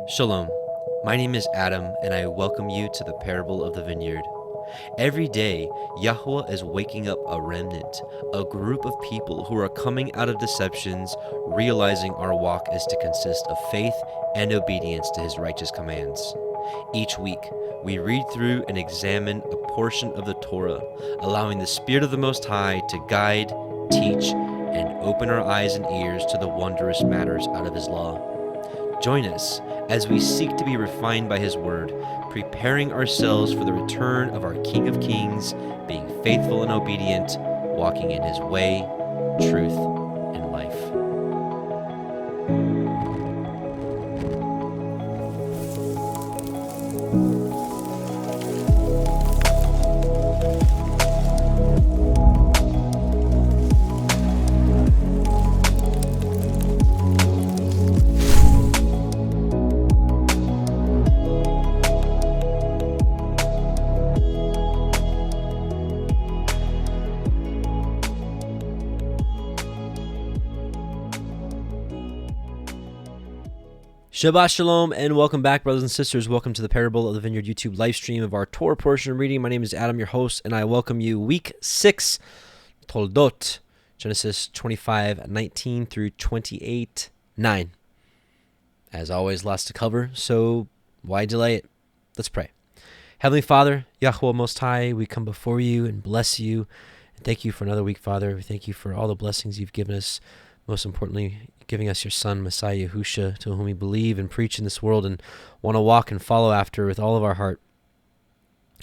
Shalom, my name is Adam, and I welcome you to the parable of the Vineyard. Every day, Yahweh is waking up a remnant, a group of people who are coming out of deceptions, realizing our walk is to consist of faith and obedience to His righteous commands. Each week, we read through and examine a portion of the Torah, allowing the Spirit of the Most High to guide, teach, and open our eyes and ears to the wondrous matters out of His law. Join us as we seek to be refined by His Word, preparing ourselves for the return of our King of Kings, being faithful and obedient, walking in His way, truth, and life. Shabbat Shalom, and welcome back, brothers and sisters. Welcome to the Parable of the Vineyard YouTube live stream of our Torah portion of reading. My name is Adam, your host, and I welcome you. Week 6, Toldot, Genesis 25:19 through 28:9. As always, lots to cover, so why delay it? Let's pray. Heavenly Father, Yahweh Most High, we come before you and bless you. And thank you for another week, Father. We thank you for all the blessings you've given us. Most importantly, giving us your Son, Messiah Yahusha, to whom we believe and preach in this world and want to walk and follow after with all of our heart.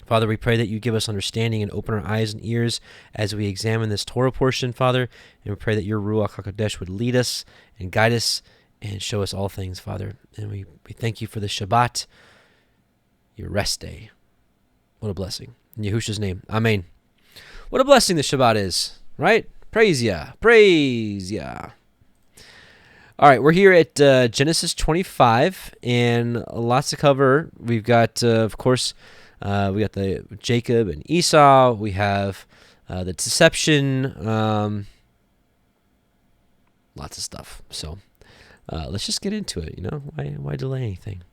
Father, we pray that you give us understanding and open our eyes and ears as we examine this Torah portion, Father, and we pray that your Ruach HaKodesh would lead us and guide us and show us all things, Father. And we thank you for the Shabbat, your rest day. What a blessing. In Yahusha's name, Amen. What a blessing the Shabbat is, right? Praise Yah. Praise Yah. All right, we're here at Genesis 25, and lots to cover. We've got, of course, we got the Jacob and Esau. We have the deception. Lots of stuff. So let's just get into it. Why delay anything?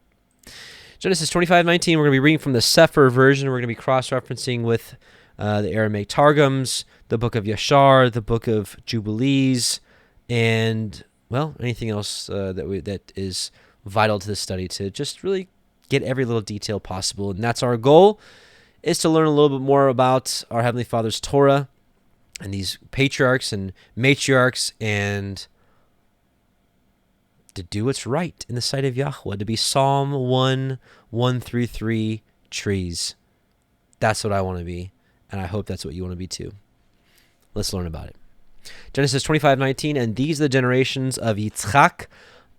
Genesis 25:19. We're going to be reading from the Sefer version. We're going to be cross-referencing with the Aramaic Targums, the book of Yashar, the book of Jubilees, and anything else that is vital to the study to just really get every little detail possible. And that's our goal, is to learn a little bit more about our Heavenly Father's Torah and these patriarchs and matriarchs, and to do what's right in the sight of Yahweh, to be Psalm 1:1-3 trees. That's what I want to be, and I hope that's what you want to be too. Let's learn about it. Genesis 25:19, and these are the generations of Yitzchak,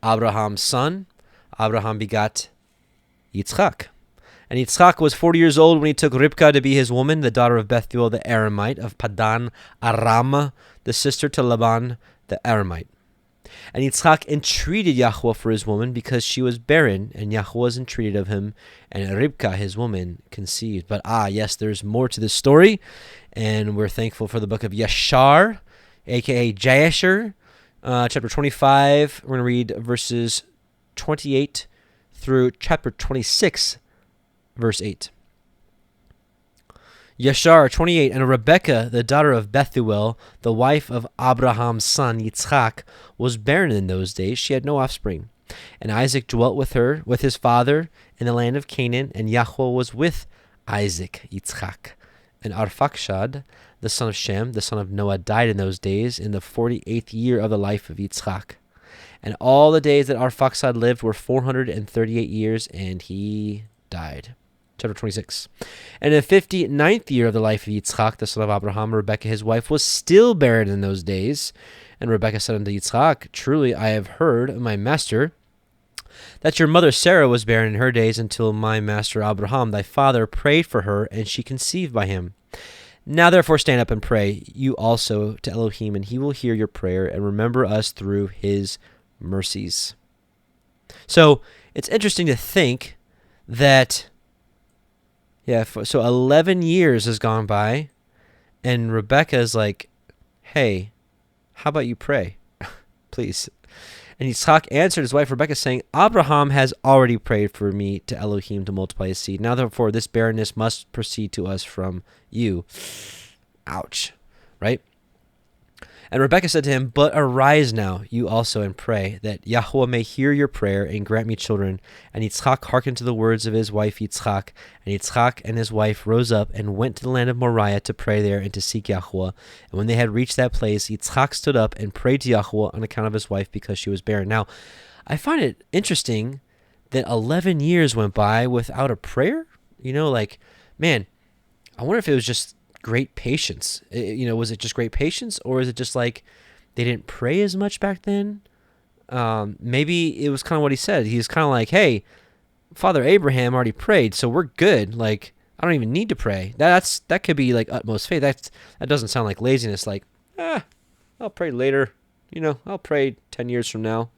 Abraham's son. Abraham begot Yitzchak. And Yitzchak was 40 years old when he took Ribkah to be his woman, the daughter of Bethuel the Aramite, of Padan Aram, the sister to Laban the Aramite. And Yitzchak entreated Yahweh for his woman because she was barren, and Yahweh was entreated of him, and Ribkah, his woman, conceived. But yes, there's more to this story, and we're thankful for the book of Yashar, a.k.a. Yashar, chapter 25. We're going to read verses 28 through chapter 26, verse 8. Yashar 28, and Rebekah, the daughter of Bethuel, the wife of Abraham's son Yitzchak, was barren in those days. She had no offspring. And Isaac dwelt with her, with his father, in the land of Canaan, and Yahweh was with Isaac, Yitzchak. And Arphaxad, the son of Shem, the son of Noah, died in those days, in the 48th year of the life of Yitzchak. And all the days that Arphaxad lived were 438 years, and he died. Chapter 26. And in the 59th year of the life of Yitzchak, the son of Abraham, Rebekah, his wife, was still barren in those days. And Rebekah said unto Yitzchak, truly I have heard of my master, that your mother Sarah was barren in her days, until my master Abraham, thy father, prayed for her, and she conceived by him. Now therefore stand up and pray, you also, to Elohim, and he will hear your prayer, and remember us through his mercies. So it's interesting to think that, so 11 years has gone by, and Rebekah is like, hey, how about you pray? please. And Yitzchak answered his wife Rebekah, saying, Abraham has already prayed for me to Elohim to multiply his seed. Now, therefore, this barrenness must proceed to us from you. Ouch. Right? And Rebekah said to him, But arise now, you also, and pray, that Yahweh may hear your prayer and grant me children. And Yitzchak hearkened to the words of his wife Yitzchak. And Yitzchak and his wife rose up and went to the land of Moriah to pray there and to seek Yahweh. And when they had reached that place, Yitzchak stood up and prayed to Yahweh on account of his wife because she was barren. Now, I find it interesting that 11 years went by without a prayer. Man, I wonder if it was just great patience. Was it just great patience, or is it just like they didn't pray as much back then? Maybe it was kind of what he said. He's kind of like, hey, Father Abraham already prayed, so we're good. Like, I don't even need to pray. That could be like utmost faith. That doesn't sound like laziness. Like, I'll pray later. I'll pray 10 years from now.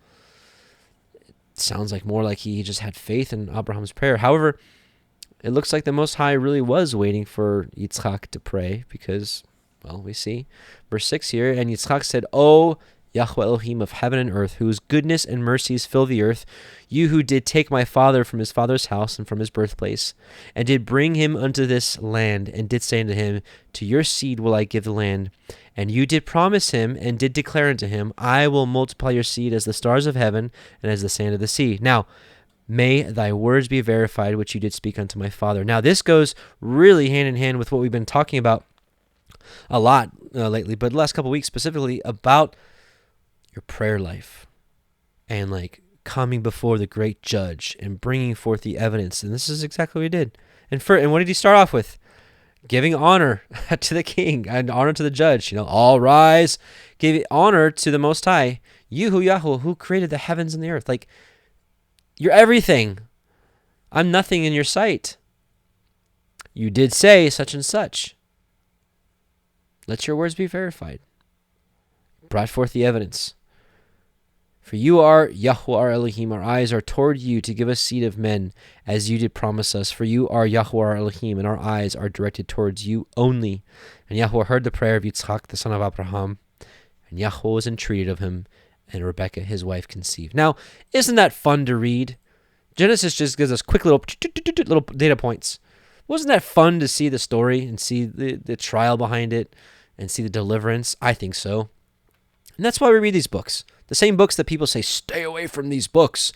It sounds like more like he just had faith in Abraham's prayer. However, it looks like the Most High really was waiting for Yitzchak to pray because, well, we see verse 6 here. And Yitzchak said, O Yahweh Elohim of heaven and earth, whose goodness and mercies fill the earth, you who did take my father from his father's house and from his birthplace, and did bring him unto this land, and did say unto him, To your seed will I give the land. And you did promise him, and did declare unto him, I will multiply your seed as the stars of heaven, and as the sand of the sea. Now, may thy words be verified, which you did speak unto my father. Now, this goes really hand in hand with what we've been talking about a lot lately, but the last couple of weeks specifically, about your prayer life and like coming before the great judge and bringing forth the evidence. And this is exactly what he did. And what did he start off with? Giving honor to the king and honor to the judge. All rise, give honor to the Most High, you Yahweh, who created the heavens and the earth. Like, you're everything. I'm nothing in your sight. You did say such and such. Let your words be verified. Brought forth the evidence. For you are Yahweh our Elohim. Our eyes are toward you to give us seed of men, as you did promise us. For you are Yahweh our Elohim, and our eyes are directed towards you only. And Yahweh heard the prayer of Yitzchak, the son of Abraham, and Yahweh was entreated of him, and Rebekah, his wife, conceived. Now, isn't that fun to read? Genesis just gives us quick little data points. Wasn't that fun to see the story and see the trial behind it and see the deliverance? I think so. And that's why we read these books. The same books that people say, stay away from these books.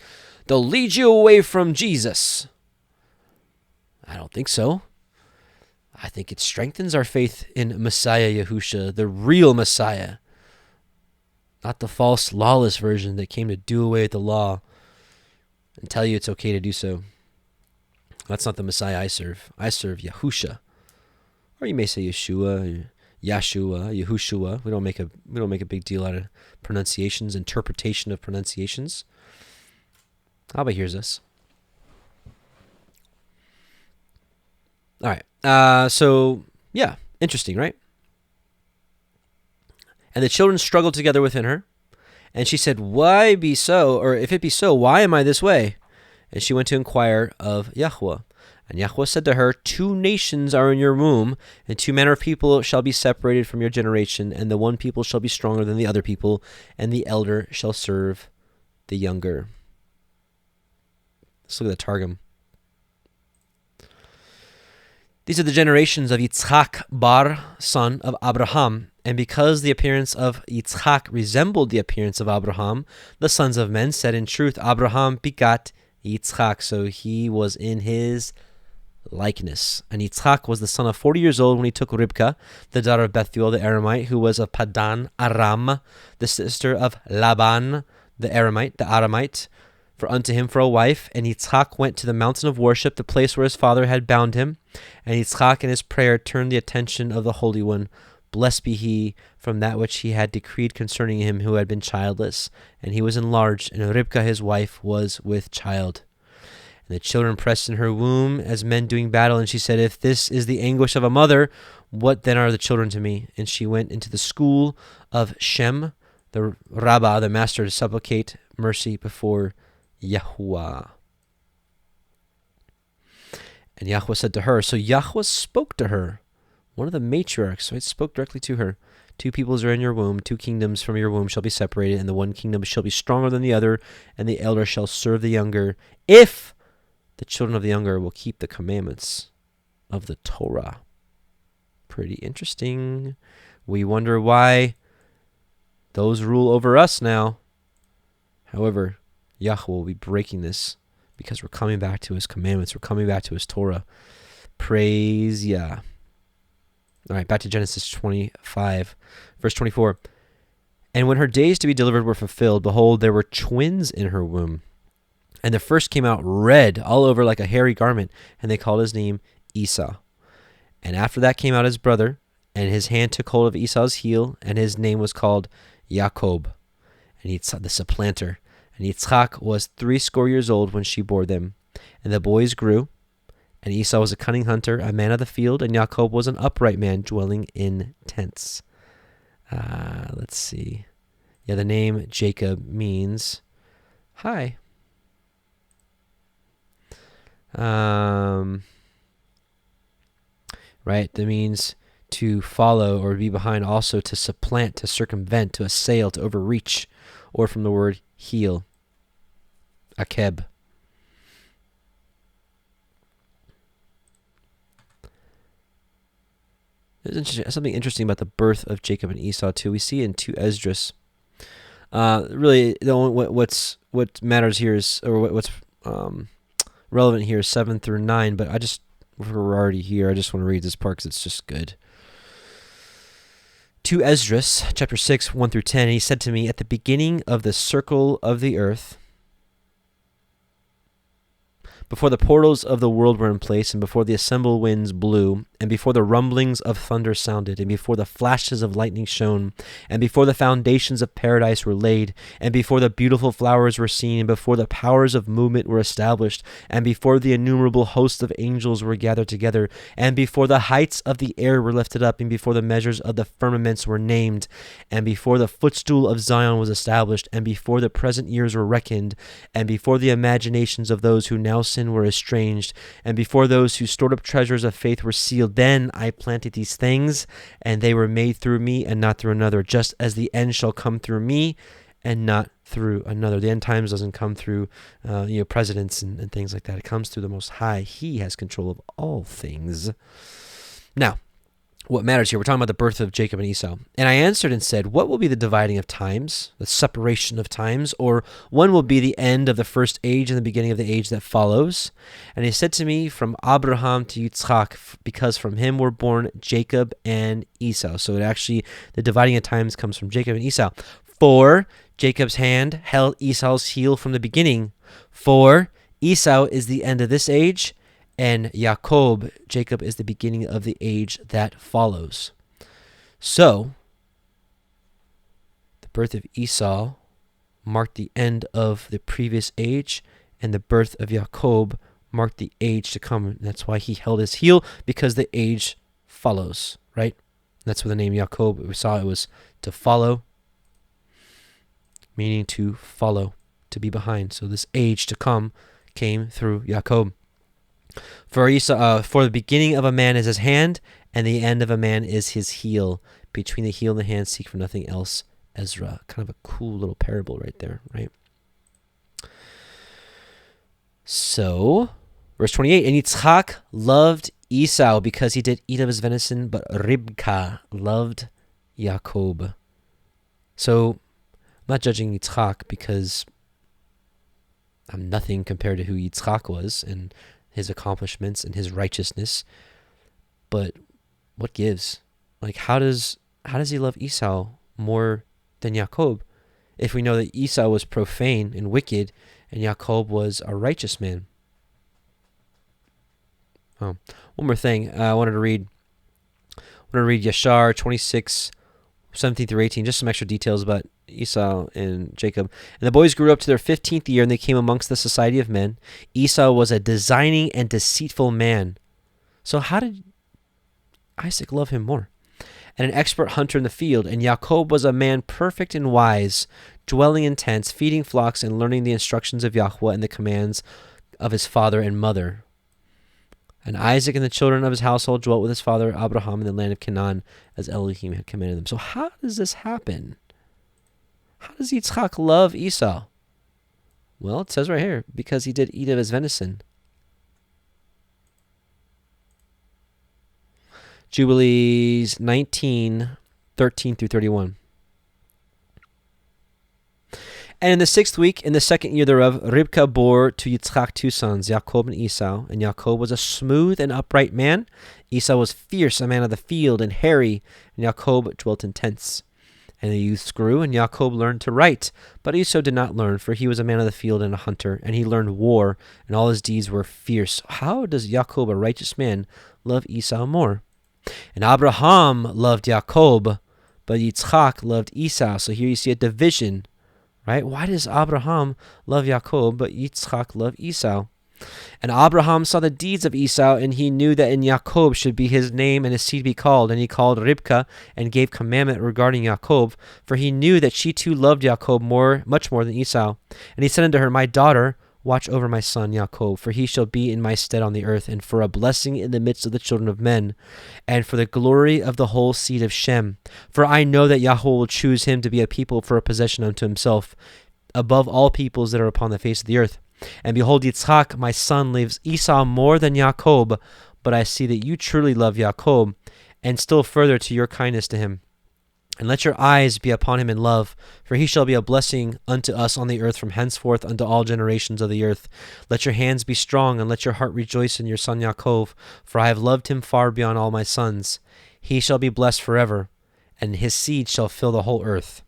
They'll lead you away from Jesus. I don't think so. I think it strengthens our faith in Messiah Yahusha, the real Messiah. Not the false, lawless version that came to do away with the law and tell you it's okay to do so. That's not the Messiah I serve. I serve Yahusha. Or you may say Yeshua, Yashua, Yahushua. We don't make a big deal out of pronunciations, interpretation of pronunciations. Abba hears us. All right. So, yeah, interesting, right? And the children struggled together within her. And she said, Why be so? Or if it be so, why am I this way? And she went to inquire of Yahweh. And Yahweh said to her, 2 nations are in your womb, and 2 manner of people shall be separated from your generation, and the one people shall be stronger than the other people, and the elder shall serve the younger. Let's look at the Targum. These are the generations of Yitzchak bar, son of Abraham. And because the appearance of Yitzchak resembled the appearance of Abraham, the sons of men said, In truth, Abraham begat Yitzchak. So he was in his likeness. And Yitzchak was the son of 40 years old when he took Ribkah, the daughter of Bethuel the Aramite, who was of Padan Aram, the sister of Laban the Aramite, for unto him for a wife. And Yitzchak went to the mountain of worship, the place where his father had bound him. And Yitzchak in his prayer turned the attention of the Holy One. Blessed be he from that which he had decreed concerning him who had been childless. And he was enlarged, and Ribkah his wife was with child. And the children pressed in her womb as men doing battle. And she said, If this is the anguish of a mother, what then are the children to me? And she went into the school of Shem, the Rabbah, the master, to supplicate mercy before Yahuwah. And Yahweh said to her, so Yahweh spoke to her, one of the matriarchs, right, spoke directly to her, 2 peoples are in your womb, 2 kingdoms from your womb shall be separated, and the one kingdom shall be stronger than the other, and the elder shall serve the younger, if the children of the younger will keep the commandments of the Torah. Pretty interesting. We wonder why those rule over us now. However, Yahweh will be breaking this because we're coming back to his commandments. We're coming back to his Torah. Praise Yah. All right, back to Genesis 25, verse 24. And when her days to be delivered were fulfilled, behold, there were twins in her womb. And the first came out red all over like a hairy garment, and they called his name Esau. And after that came out his brother, and his hand took hold of Esau's heel, and his name was called Jacob, and the supplanter. And Yitzchak was 80 years old when she bore them. And the boys grew, and Esau was a cunning hunter, a man of the field, and Jacob was an upright man dwelling in tents. Let's see. Yeah, the name Jacob means hi. Right, that means to follow or be behind, also to supplant, to circumvent, to assail, to overreach, or from the word heel, akeb. There's something interesting about the birth of Jacob and Esau too. We see in 2 Esdras. Really, what matters here is, or what's relevant here is 7 through 9. But we're already here. I just want to read this part because it's just good. 2 Esdras, chapter 6, 1 through 10. And he said to me, at the beginning of the circle of the earth, before the portals of the world were in place, and before the assembled winds blew, and before the rumblings of thunder sounded, and before the flashes of lightning shone, and before the foundations of paradise were laid, and before the beautiful flowers were seen, and before the powers of movement were established, and before the innumerable hosts of angels were gathered together, and before the heights of the air were lifted up, and before the measures of the firmaments were named, and before the footstool of Zion was established, and before the present years were reckoned, and before the imaginations of those who now sin were estranged, and before those who stored up treasures of faith were sealed, then I planted these things, and they were made through me and not through another, just as the end shall come through me and not through another. The end times doesn't come through presidents and things like that. It comes through the Most High. He has control of all things. Now, what matters here, we're talking about the birth of Jacob and Esau. And I answered and said, what will be the dividing of times, the separation of times, or when will be the end of the first age and the beginning of the age that follows? And he said to me, from Abraham to Yitzchak, because from him were born Jacob and Esau. So the dividing of times comes from Jacob and Esau. For Jacob's hand held Esau's heel from the beginning. For Esau is the end of this age, and Jacob, is the beginning of the age that follows. So, the birth of Esau marked the end of the previous age, and the birth of Jacob marked the age to come. And that's why he held his heel, because the age follows, right? That's where the name Jacob, we saw it was to follow, meaning to follow, to be behind. So this age to come came through Jacob. For Esau, for the beginning of a man is his hand, and the end of a man is his heel. Between the heel and the hand, seek for nothing else. Ezra, kind of a cool little parable right there, right? So, verse 28, and Yitzchak loved Esau because he did eat of his venison, but Ribkah loved Jacob. So, I'm not judging Yitzchak because I'm nothing compared to who Yitzchak was and his accomplishments and his righteousness, but what gives? Like, how does he love Esau more than Jacob if we know that Esau was profane and wicked and Jacob was a righteous man? Oh, one more thing I wanted to read. Yashar 26, 17 through 18, just some extra details about Esau and Jacob. And the boys grew up to their 15th year, and they came amongst the society of men. Esau was a designing and deceitful man. So how did Isaac love him more? And an expert hunter in the field. And Jacob was a man perfect and wise, dwelling in tents, feeding flocks, and learning the instructions of Yahweh and the commands of his father and mother. And Isaac and the children of his household dwelt with his father Abraham in the land of Canaan, as Elohim had commanded them. So how does this happen? How does Yitzchak love Esau? Well, it says right here, because he did eat of his venison. Jubilees 19:13 through 31. And in the 6th week, in the 2nd year thereof, Rivka bore to Yitzchak 2 sons, Jacob and Esau. And Jacob was a smooth and upright man. Esau was fierce, a man of the field, and hairy. And Jacob dwelt in tents. And the youths grew, and Jacob learned to write. But Esau did not learn, for he was a man of the field and a hunter. And he learned war, and all his deeds were fierce. How does Jacob, a righteous man, love Esau more? And Abraham loved Jacob, but Yitzchak loved Esau. So here you see a division. Right? Why does Abraham love Jacob, but Yitzchak love Esau? And Abraham saw the deeds of Esau, and he knew that in Jacob should be his name and his seed be called. And he called Rivka and gave commandment regarding Jacob, for he knew that she too loved Jacob much more than Esau. And he said unto her, My daughter, watch over my son Jacob, for he shall be in my stead on the earth, and for a blessing in the midst of the children of men, and for the glory of the whole seed of Shem. For I know that Yahweh will choose him to be a people for a possession unto himself, above all peoples that are upon the face of the earth. And behold, Yitzchak, my son, loves Esau more than Jacob, but I see that you truly love Jacob, and still further to your kindness to him. And let your eyes be upon him in love, for he shall be a blessing unto us on the earth from henceforth unto all generations of the earth. Let your hands be strong, and let your heart rejoice in your son Yaakov, for I have loved him far beyond all my sons. He shall be blessed forever, and his seed shall fill the whole earth.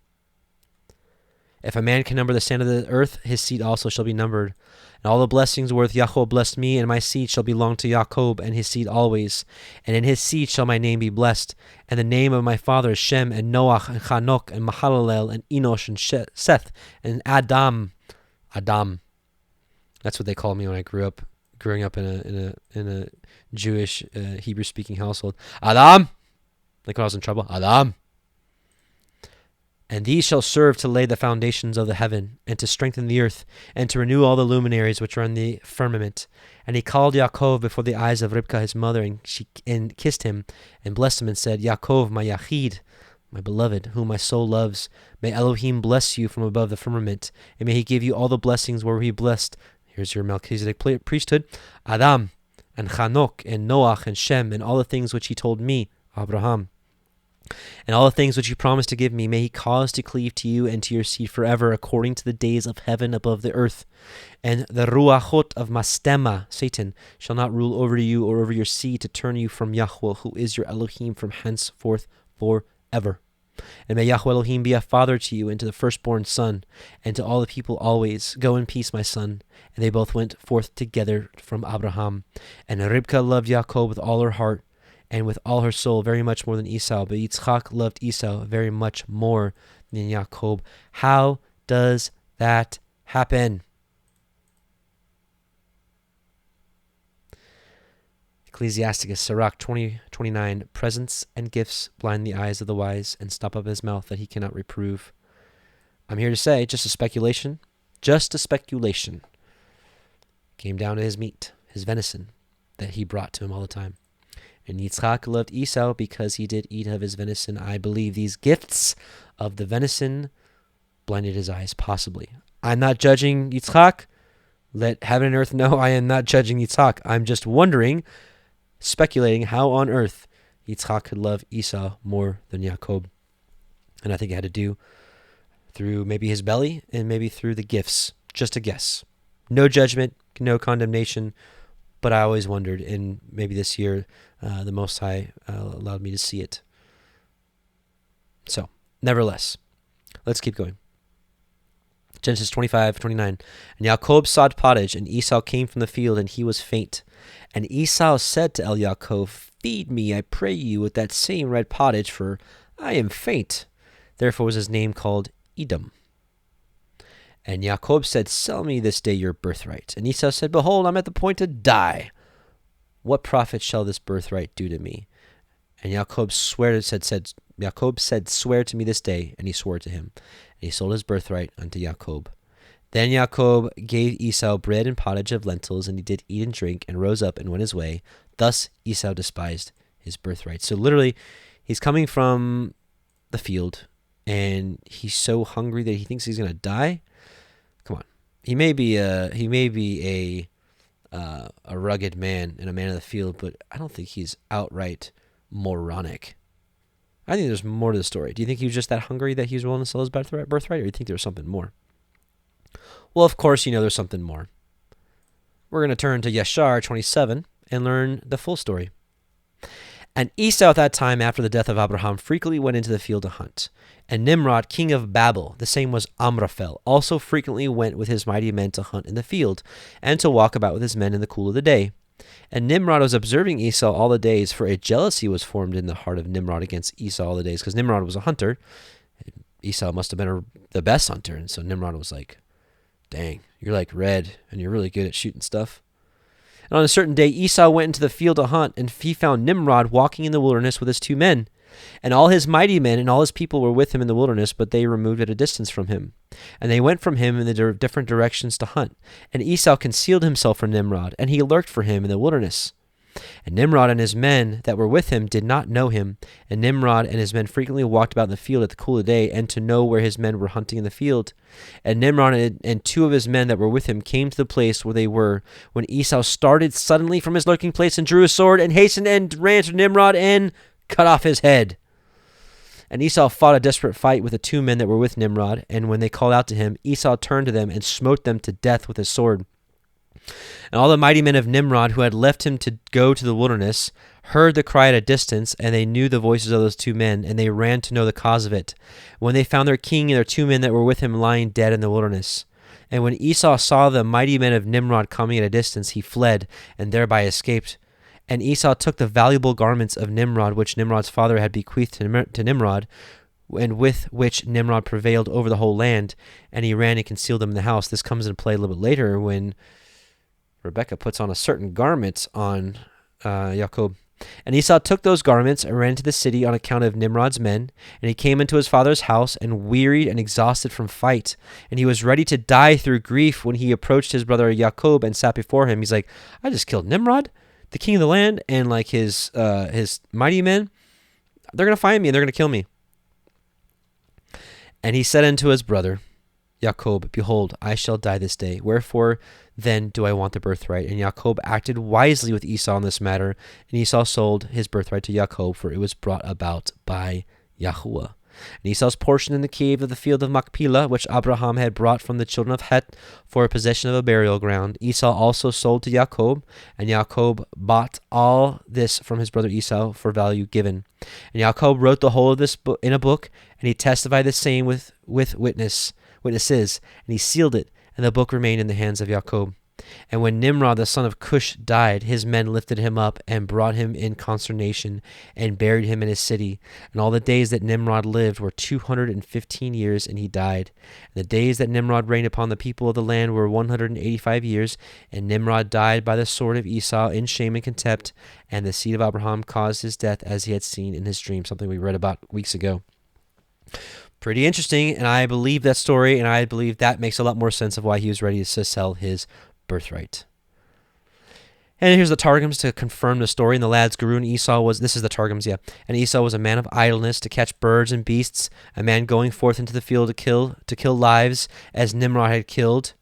If a man can number the sand of the earth, his seed also shall be numbered. And all the blessings wherewith Yahweh blessed me, and my seed shall belong to Jacob, and his seed always. And in his seed shall my name be blessed. And the name of my father is Shem, and Noach, and Chanok, and Mahalalel, and Enosh, and Seth, and Adam. That's what they called me when I growing up in a Jewish Hebrew-speaking household. Adam! Like when I was in trouble. Adam! And these shall serve to lay the foundations of the heaven, and to strengthen the earth, and to renew all the luminaries which are in the firmament. And he called Yaakov before the eyes of Rivka his mother, and kissed him, and blessed him, and said, Yaakov, my Yachid, my beloved, whom my soul loves, may Elohim bless you from above the firmament, and may he give you all the blessings where he blessed. Here's your Melchizedek priesthood, Adam, and Chanok, and Noach, and Shem, and all the things which he told me, Abraham. And all the things which he promised to give me, may he cause to cleave to you and to your seed forever, according to the days of heaven above the earth. And the ruachot of Mastema, Satan, shall not rule over you or over your seed, to turn you from Yahweh, who is your Elohim, from henceforth forever. And may Yahweh Elohim be a father to you, and to the firstborn son, and to all the people always. Go in peace, my son. And they both went forth together from Abraham. And Ribkah loved Jacob with all her heart, and with all her soul, very much more than Esau. But Yitzchak loved Esau very much more than Jacob. How does that happen? Ecclesiasticus, Sirach 20:29. Presents and gifts blind the eyes of the wise, and stop up his mouth that he cannot reprove. I'm here to say, just a speculation. Came down to his meat, his venison, that he brought to him all the time. And Yitzchak loved Esau because he did eat of his venison. I believe these gifts of the venison blinded his eyes, possibly. I'm not judging Yitzchak. Let heaven and earth know I am not judging Yitzchak. I'm just wondering, speculating how on earth Yitzchak could love Esau more than Jacob. And I think it had to do through maybe his belly and maybe through the gifts. Just a guess. No judgment, no condemnation. But I always wondered, and maybe this year the Most High allowed me to see it. So, nevertheless, let's keep going. Genesis 25:29. And Jacob sought pottage, and Esau came from the field, and he was faint. And Esau said to Yaakov, Feed me, I pray you, with that same red pottage, for I am faint. Therefore was his name called Edom. And Jacob said, Sell me this day your birthright. And Esau said, Behold, I'm at the point to die. What profit shall this birthright do to me? And Jacob said, Swear to me this day. And he swore to him. And he sold his birthright unto Jacob. Then Jacob gave Esau bread and pottage of lentils, and he did eat and drink, and rose up and went his way. Thus Esau despised his birthright. So literally, he's coming from the field, and he's so hungry that he thinks he's going to die. Come on. He may be a rugged man and a man of the field, but I don't think he's outright moronic. I think there's more to the story. Do you think he was just that hungry that he was willing to sell his birthright, or do you think there was something more? Well, of course, there's something more. We're going to turn to Yashar 27 and learn the full story. And Esau at that time, after the death of Abraham, frequently went into the field to hunt. And Nimrod, king of Babel, the same was Amraphel, also frequently went with his mighty men to hunt in the field, and to walk about with his men in the cool of the day. And Nimrod was observing Esau all the days, for a jealousy was formed in the heart of Nimrod against Esau all the days, because Nimrod was a hunter. Esau must have been the best hunter, and so Nimrod was like, dang, you're like red, and you're really good at shooting stuff. And on a certain day, Esau went into the field to hunt, and he found Nimrod walking in the wilderness with his 2 men. And all his mighty men and all his people were with him in the wilderness, but they removed at a distance from him. And they went from him in the different directions to hunt. And Esau concealed himself from Nimrod, and he lurked for him in the wilderness. And Nimrod and his men that were with him did not know him. And Nimrod and his men frequently walked about in the field at the cool of the day, and to know where his men were hunting in the field. And Nimrod and 2 of his men that were with him came to the place where they were, when Esau started suddenly from his lurking place and drew his sword and hastened and ran to Nimrod and cut off his head. And Esau fought a desperate fight with the 2 men that were with Nimrod, and when they called out to him, Esau turned to them and smote them to death with his sword. And all the mighty men of Nimrod who had left him to go to the wilderness heard the cry at a distance, and they knew the voices of those 2 men, and they ran to know the cause of it, when they found their king and their 2 men that were with him lying dead in the wilderness. And when Esau saw the mighty men of Nimrod coming at a distance, he fled, and thereby escaped. And Esau took the valuable garments of Nimrod, which Nimrod's father had bequeathed to Nimrod, and with which Nimrod prevailed over the whole land, and he ran and concealed them in the house. This comes into play a little bit later when Rebekah puts on a certain garment on Jacob. And Esau took those garments and ran to the city on account of Nimrod's men. And he came into his father's house, and wearied and exhausted from fight. And he was ready to die through grief when he approached his brother Jacob and sat before him. He's like, I just killed Nimrod, the king of the land, and like his mighty men. They're going to find me and they're going to kill me. And he said unto his brother Jacob, behold, I shall die this day. Wherefore then do I want the birthright? And Jacob acted wisely with Esau in this matter, and Esau sold his birthright to Jacob, for it was brought about by Yahweh. And Esau's portion in the cave of the field of Machpelah, which Abraham had brought from the children of Het for a possession of a burial ground, Esau also sold to Jacob, and Jacob bought all this from his brother Esau for value given. And Jacob wrote the whole of this book in a book, and he testified the same with witnesses, and he sealed it, and the book remained in the hands of Jacob. And when Nimrod the son of Cush died, his men lifted him up and brought him in consternation and buried him in his city. And all the days that Nimrod lived were 215 years, and he died. And the days that Nimrod reigned upon the people of the land were 185 years, and Nimrod died by the sword of Esau in shame and contempt, and the seed of Abraham caused his death, as he had seen in his dream, something we read about weeks ago. Pretty interesting, and I believe that story, and I believe that makes a lot more sense of why he was ready to sell his birthright. And here's the Targums to confirm the story. And the lads grew, and Esau was, this is the Targums, yeah. And Esau was a man of idleness, to catch birds and beasts, a man going forth into the field to kill lives, as Nimrod had killed.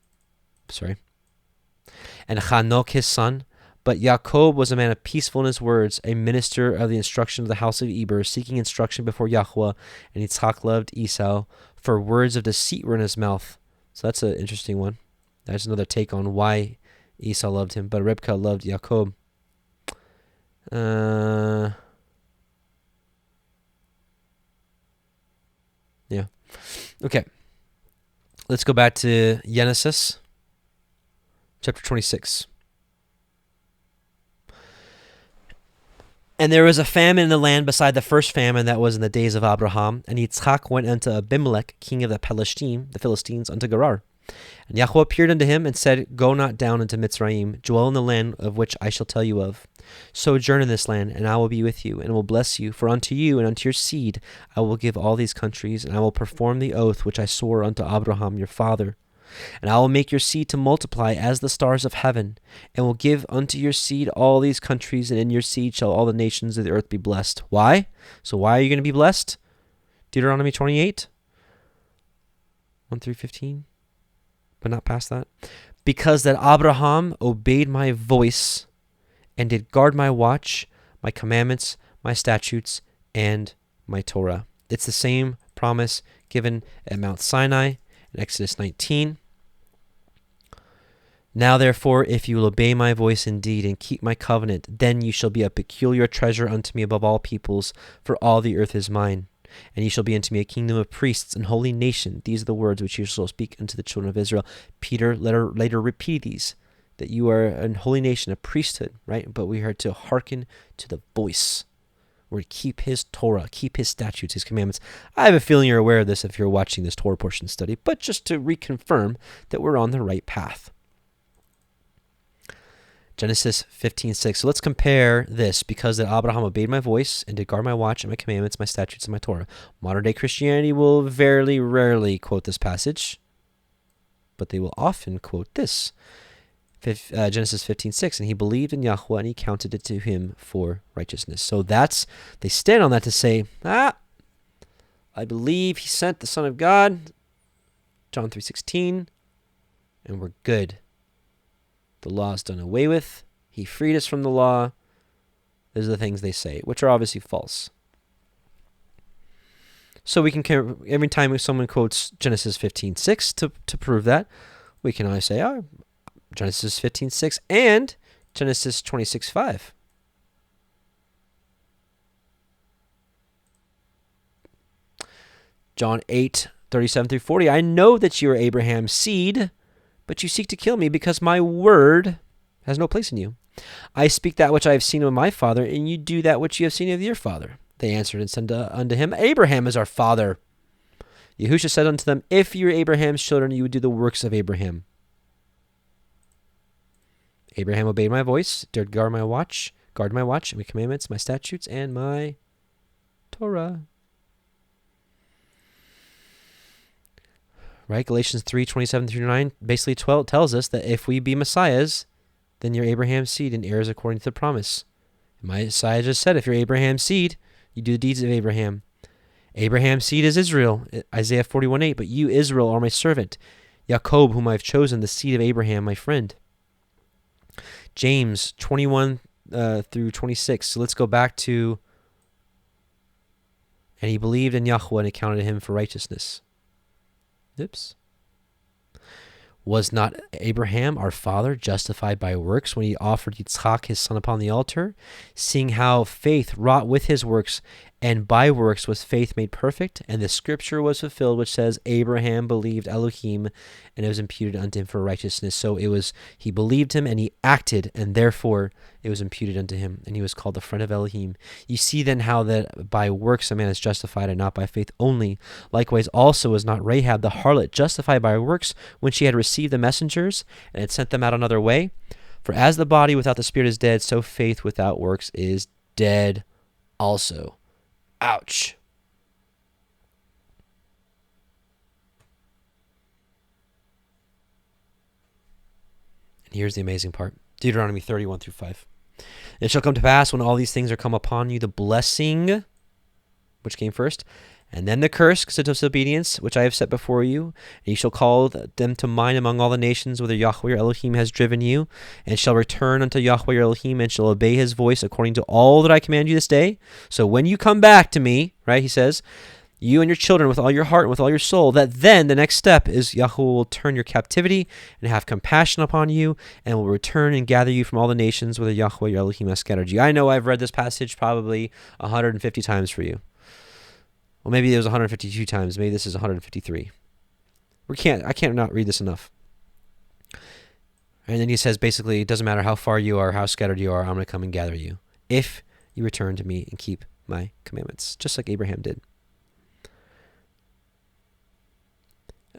And Hanok his son. But Jacob was a man of peaceful in his words, a minister of the instruction of the house of Eber, seeking instruction before Yahweh. And Yitzhak loved Esau, for words of deceit were in his mouth. So that's an interesting one. That's another take on why Esau loved him. But Rebekah loved Jacob. Yeah. Okay. Let's go back to Genesis, chapter 26. And there was a famine in the land beside the first famine that was in the days of Abraham. And Yitzhak went unto Abimelech, king of the Philistines, unto Gerar. And Yahweh appeared unto him and said, Go not down into Mitzrayim, dwell in the land of which I shall tell you of. Sojourn in this land, and I will be with you, and will bless you. For unto you and unto your seed I will give all these countries, and I will perform the oath which I swore unto Abraham your father. And I will make your seed to multiply as the stars of heaven, and will give unto your seed all these countries, and in your seed shall all the nations of the earth be blessed. Why? So why are you going to be blessed? Deuteronomy 28, 1 through 15, but not past that. Because that Abraham obeyed my voice and did guard my watch, my commandments, my statutes, and my Torah. It's the same promise given at Mount Sinai in Exodus 19. Now therefore, if you will obey my voice indeed and keep my covenant, then you shall be a peculiar treasure unto me above all peoples, for all the earth is mine. And ye shall be unto me a kingdom of priests and holy nation. These are the words which you shall speak unto the children of Israel. Peter later repeated these, that you are a holy nation, a priesthood, right? But we are to hearken to the voice. We're to keep his Torah, keep his statutes, his commandments. I have a feeling you're aware of this if you're watching this Torah portion study, but just to reconfirm that we're on the right path. Genesis 15:6. So let's compare this. Because that Abraham obeyed my voice and did guard my watch and my commandments, my statutes, and my Torah. Modern day Christianity will very rarely quote this passage, but they will often quote this. Genesis 15:6. And he believed in Yahweh and he counted it to him for righteousness. So they stand on that to say, I believe he sent the Son of God, John 3:16, and we're good. The law is done away with. He freed us from the law. Those are the things they say, which are obviously false. So we can, every time someone quotes Genesis 15:6 to prove that, we can always say, Genesis 15:6 and Genesis 26:5. John 8:37 through 40. I know that you are Abraham's seed, but you seek to kill me because my word has no place in you. I speak that which I have seen of my father, and you do that which you have seen of your father. They answered and said unto him, Abraham is our father. Yahushua said unto them, if you were Abraham's children, you would do the works of Abraham. Abraham obeyed my voice, dared guard my watch, and my commandments, my statutes, and my Torah. Right? Galatians 3:27 through 9 basically tells us that if we be Messiahs, then you're Abraham's seed and heirs according to the promise. And Messiah just said, if you're Abraham's seed, you do the deeds of Abraham. Abraham's seed is Israel, Isaiah 41:8. But you, Israel, are my servant, Jacob, whom I have chosen, the seed of Abraham, my friend. James 21 through 26. So let's go back to, and he believed in Yahweh and it counted him for righteousness. Oops. Was not Abraham, our father, justified by works when he offered Yitzchak, his son, upon the altar? Seeing how faith wrought with his works, and by works was faith made perfect, and the scripture was fulfilled, which says, Abraham believed Elohim, and it was imputed unto him for righteousness. So he believed him, and he acted, and therefore it was imputed unto him, and he was called the friend of Elohim. You see then how that by works a man is justified, and not by faith only. Likewise also was not Rahab the harlot justified by works when she had received the messengers, and had sent them out another way? For as the body without the spirit is dead, so faith without works is dead also. Ouch. And here's the amazing part. Deuteronomy 31 through 5. It shall come to pass when all these things are come upon you, the blessing, which came first, and then the curse, because of disobedience, which I have set before you. And you shall call them to mind among all the nations, whither Yahweh your Elohim has driven you, and shall return unto Yahweh your Elohim, and shall obey his voice according to all that I command you this day. So when you come back to me, right, he says, you and your children with all your heart and with all your soul, that then the next step is Yahweh will turn your captivity and have compassion upon you, and will return and gather you from all the nations, whither Yahweh your Elohim has scattered you. I know I've read this passage probably 150 times for you. Well, maybe it was 152 times. Maybe this is 153. I can't not read this enough. And then he says, basically, it doesn't matter how far you are, how scattered you are, I'm going to come and gather you, if you return to me and keep my commandments, just like Abraham did.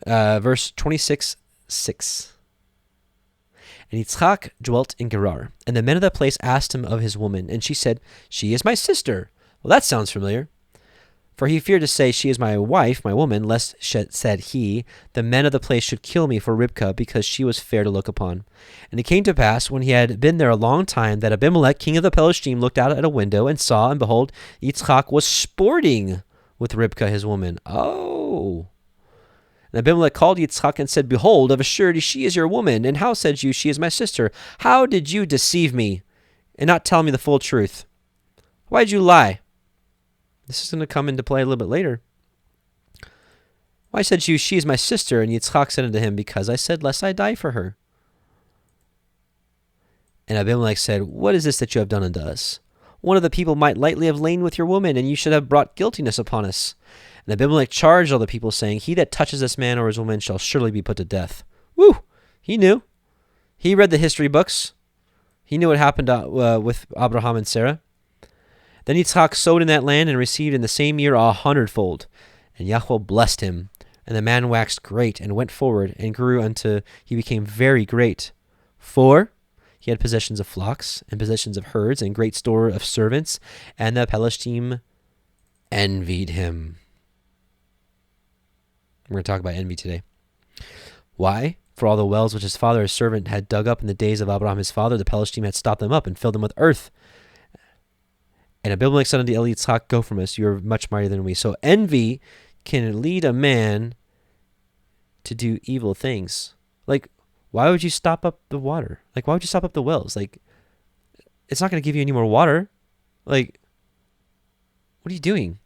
Verse 26:6. And Yitzchak dwelt in Gerar, and the men of that place asked him of his woman, and she said, she is my sister. Well, that sounds familiar. For he feared to say, She is my wife, my woman, lest, said he, the men of the place should kill me for Ribkah, because she was fair to look upon. And it came to pass, when he had been there a long time, that Abimelech, king of the Pelishtim, looked out at a window, and saw, and behold, Yitzchak was sporting with Ribkah his woman. Oh. And Abimelech called Yitzchak and said, Behold, of a surety she is your woman. And how said you, She is my sister? How did you deceive me, and not tell me the full truth? Why did you lie? This is going to come into play a little bit later. Why said you, She is my sister? And Yitzchak said unto him, Because I said, Lest I die for her. And Abimelech said, What is this that you have done unto us? One of the people might lightly have lain with your woman, and you should have brought guiltiness upon us. And Abimelech charged all the people, saying, He that touches this man or his woman shall surely be put to death. Woo! He knew. He read the history books. He knew what happened with Abraham and Sarah. Then Yitzchak sowed in that land and received in the same year 100-fold. And Yahweh blessed him. And the man waxed great and went forward and grew until he became very great. For he had possessions of flocks and possessions of herds and great store of servants. And the Pelishtim envied him. We're going to talk about envy today. Why? For all the wells which his father, his servant, had dug up in the days of Abraham his father, the Pelishtim had stopped them up and filled them with earth. And Abimelech said unto Yitzchak, Go from us, you are much mightier than we. So envy can lead a man to do evil things. Like, why would you stop up the water? Like, why would you stop up the wells? Like, it's not going to give you any more water. Like, what are you doing?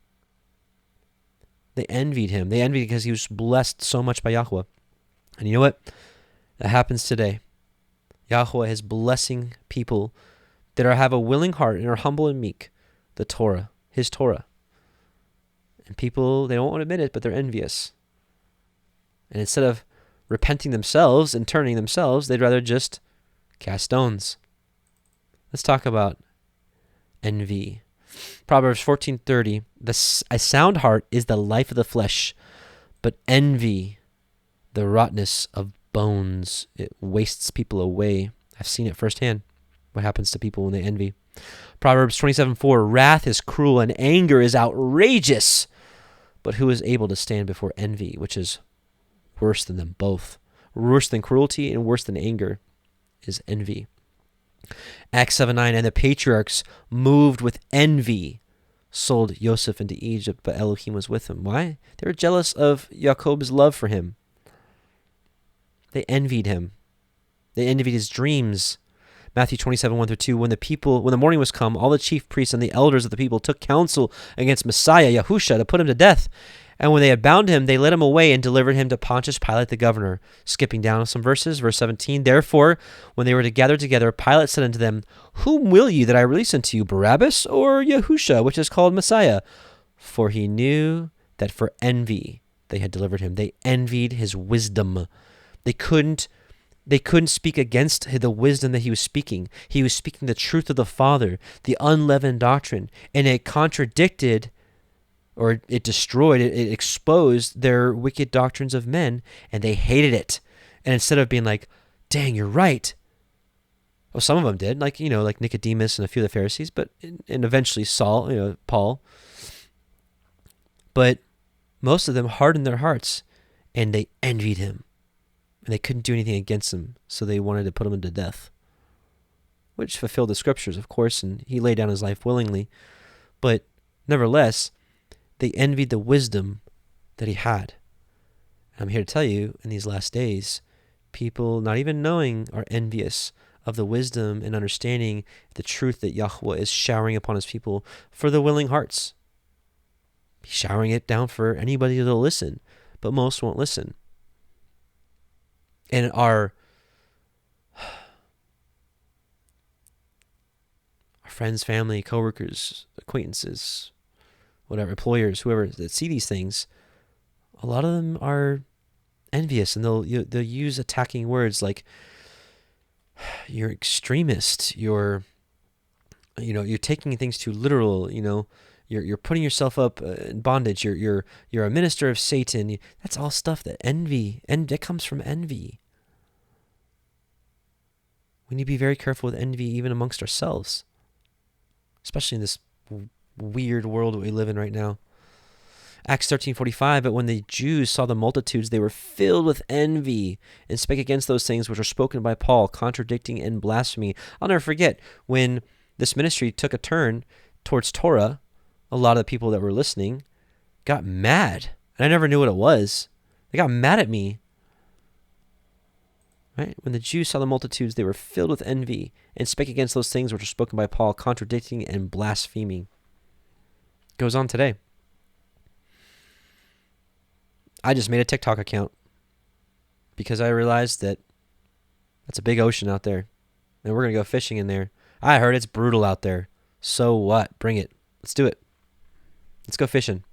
They envied him. They envied because he was blessed so much by Yahweh. And you know what? That happens today. Yahweh is blessing people that have a willing heart and are humble and meek. The Torah, his Torah. And people, they don't want to admit it, but they're envious. And instead of repenting themselves and turning themselves, they'd rather just cast stones. Let's talk about envy. Proverbs 14:30, a sound heart is the life of the flesh, but envy, the rottenness of bones. It wastes people away. I've seen it firsthand, what happens to people when they envy. Proverbs 27:4, wrath is cruel and anger is outrageous, but who is able to stand before envy, which is worse than them both? Worse than cruelty and worse than anger is envy. Acts 7:9, and the patriarchs, moved with envy, sold Joseph into Egypt, but Elohim was with him. Why? They were jealous of Jacob's love for him. They envied him. They envied his dreams. Matthew 27:1-2, when the morning was come, all the chief priests and the elders of the people took counsel against Messiah, Yahusha, to put him to death. And when they had bound him, they led him away and delivered him to Pontius Pilate the governor. Skipping down some verses, verse 17, therefore, when they were gathered together, Pilate said unto them, Whom will ye that I release unto you, Barabbas or Yahusha, which is called Messiah? For he knew that for envy they had delivered him. They envied his wisdom. They couldn't speak against the wisdom that he was speaking. He was speaking the truth of the Father, the unleavened doctrine, and it contradicted, or it destroyed, it exposed their wicked doctrines of men, and they hated it. And instead of being like, dang, you're right. Well, some of them did, like Nicodemus and a few of the Pharisees, and eventually Paul. But most of them hardened their hearts, and they envied him. And they couldn't do anything against him, so they wanted to put him to death, which fulfilled the scriptures, of course, and he laid down his life willingly. But nevertheless, they envied the wisdom that he had. And I'm here to tell you, in these last days, people not even knowing are envious of the wisdom and understanding the truth that Yahweh is showering upon his people for the willing hearts. He's showering it down for anybody that'll listen, but most won't listen. And our friends, family, coworkers, acquaintances, whatever, employers, whoever that see these things, a lot of them are envious, and they'll use attacking words like, "You're extremist. You're taking things too literal. You're putting yourself up in bondage. You're a minister of Satan." That's all stuff that that comes from envy. We need to be very careful with envy, even amongst ourselves, especially in this weird world that we live in right now. Acts 13:45, but when the Jews saw the multitudes, they were filled with envy and spake against those things which were spoken by Paul, contradicting and blasphemy. I'll never forget when this ministry took a turn towards Torah, a lot of the people that were listening got mad. And I never knew what it was. They got mad at me. Right? When the Jews saw the multitudes, they were filled with envy and spake against those things which were spoken by Paul, contradicting and blaspheming. Goes on today. I just made a TikTok account because I realized that that's a big ocean out there, and we're going to go fishing in there. I heard it's brutal out there. So what? Bring it. Let's do it. Let's go fishing.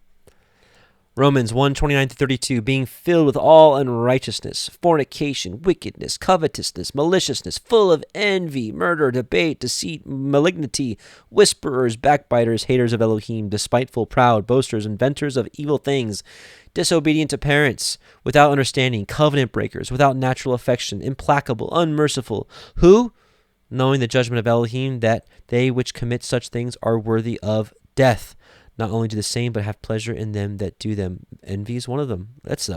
Romans 1:29-32, being filled with all unrighteousness, fornication, wickedness, covetousness, maliciousness, full of envy, murder, debate, deceit, malignity, whisperers, backbiters, haters of Elohim, despiteful, proud, boasters, inventors of evil things, disobedient to parents, without understanding, covenant breakers, without natural affection, implacable, unmerciful, who, knowing the judgment of Elohim, that they which commit such things are worthy of death, not only do the same, but have pleasure in them that do them. Envy is one of them. This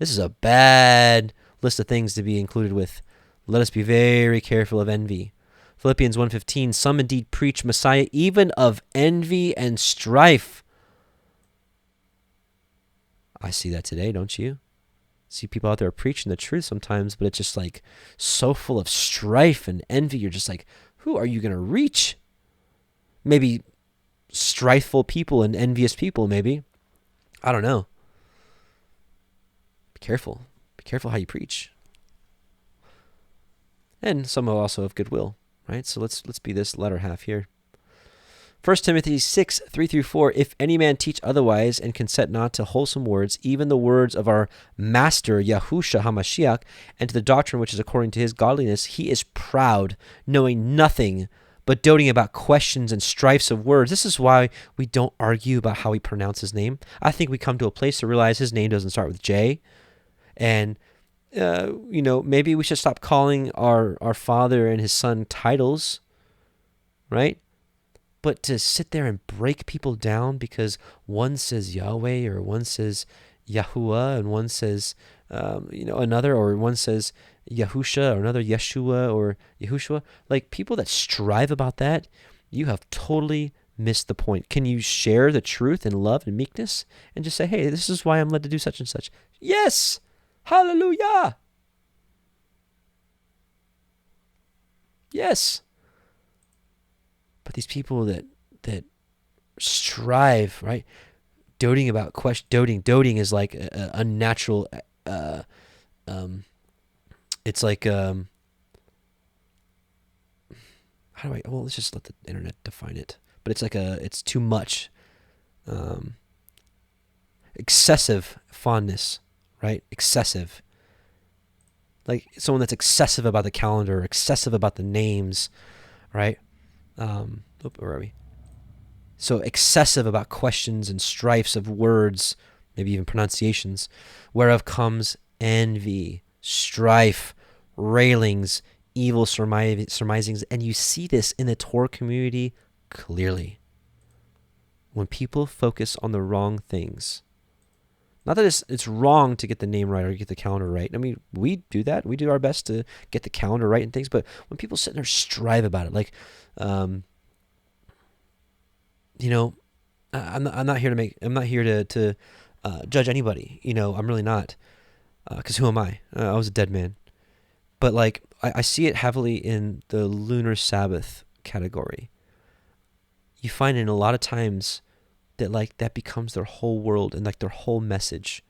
is a bad list of things to be included with. Let us be very careful of envy. Philippians 1:15, some indeed preach Messiah even of envy and strife. I see that today, don't you? See people out there preaching the truth sometimes, but it's just like so full of strife and envy. You're just like, who are you going to reach? Maybe strifeful people and envious people, maybe. I don't know. Be careful. Be careful how you preach. And some are also of goodwill, right? So let's be this latter half here. 1 Timothy 6:3-4, if any man teach otherwise and consent not to wholesome words, even the words of our master Yahusha HaMashiach, and to the doctrine which is according to his godliness, he is proud, knowing nothing, but doting about questions and strifes of words. This is why we don't argue about how we pronounce his name. I think we come to a place to realize his name doesn't start with J. And, maybe we should stop calling our father and his son titles, right? But to sit there and break people down because one says Yahweh or one says Yahuwah and one says, another, or one says Yahusha or another Yeshua or Yahushua, like people that strive about that, you have totally missed the point. Can you share the truth in love and meekness and just say, hey, this is why I'm led to do such and such? Yes. Hallelujah. Yes. But these people that strive, right? Doting about doting is like a unnatural. It's like how do I? Well, let's just let the internet define it. But it's like it's too much. Excessive fondness, right? Excessive. Like someone that's excessive about the calendar, excessive about the names, right? Where are we? So excessive about questions and strifes of words, maybe even pronunciations, whereof comes envy, strife, railings, evil surmisings. And you see this in the Torah community clearly. When people focus on the wrong things. Not that it's wrong to get the name right or get the calendar right. I mean, we do that. We do our best to get the calendar right and things. But when people sit there and strive about it, like, I'm not here to judge anybody. I'm really not. Because who am I? I was a dead man. But like, I see it heavily in the lunar Sabbath category. You find it a lot of times that like that becomes their whole world and like their whole message,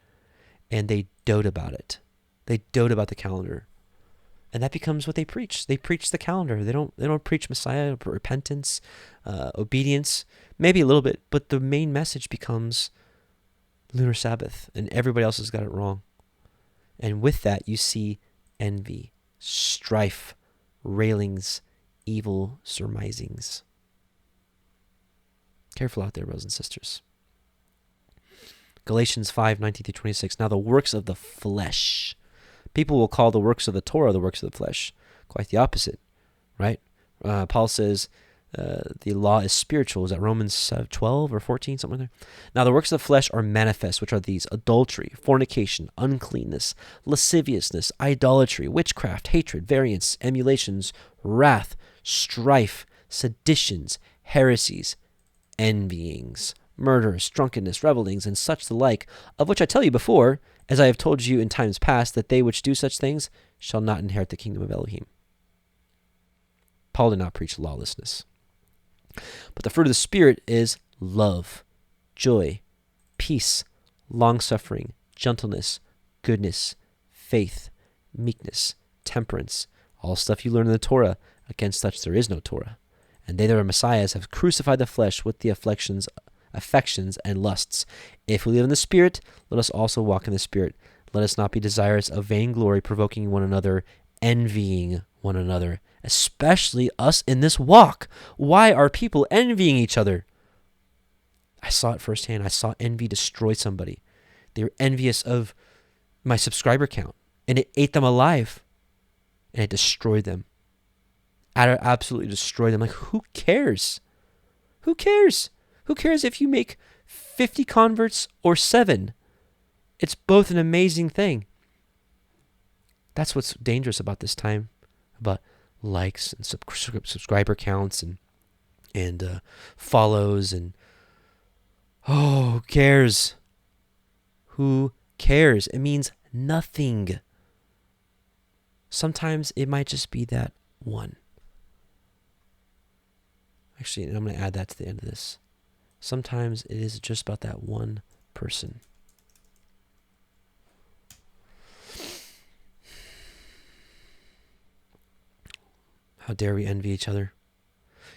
and they dote about it. They dote about the calendar, and that becomes what they preach. They preach the calendar. They don't preach Messiah, repentance, obedience, maybe a little bit, but the main message becomes lunar Sabbath, and everybody else has got it wrong. And with that, you see envy, strife, railings, evil surmisings. Careful out there, brothers and sisters. Galatians 5:19-26. Now the works of the flesh. People will call the works of the Torah the works of the flesh. Quite the opposite, right? Paul says, The law is spiritual. Is that Romans 12 or 14, something like that? Now the works of the flesh are manifest, which are these: adultery, fornication, uncleanness, lasciviousness, idolatry, witchcraft, hatred, variance, emulations, wrath, strife, seditions, heresies, envyings, murders, drunkenness, revellings, and such the like, of which I tell you before, as I have told you in times past, that they which do such things shall not inherit the kingdom of Elohim. Paul did not preach lawlessness. But the fruit of the Spirit is love, joy, peace, long-suffering, gentleness, goodness, faith, meekness, temperance, all stuff you learn in the Torah. Against such there is no Torah. And they that are Messiahs have crucified the flesh with the affections and lusts. If we live in the Spirit, let us also walk in the Spirit. Let us not be desirous of vainglory, provoking one another, envying one another, especially us in this walk. Why are people envying each other? I saw it firsthand. I saw envy destroy somebody. They were envious of my subscriber count, and it ate them alive, and it destroyed them. Absolutely destroyed them. Like, who cares? Who cares? Who cares if you make 50 converts or 7? It's both an amazing thing. That's what's dangerous about this time, about likes and subscriber counts and follows and who cares? Who cares? It means nothing. Sometimes it might just be that one. Actually, I'm going to add that to the end of this. Sometimes it is just about that one person. How dare we envy each other?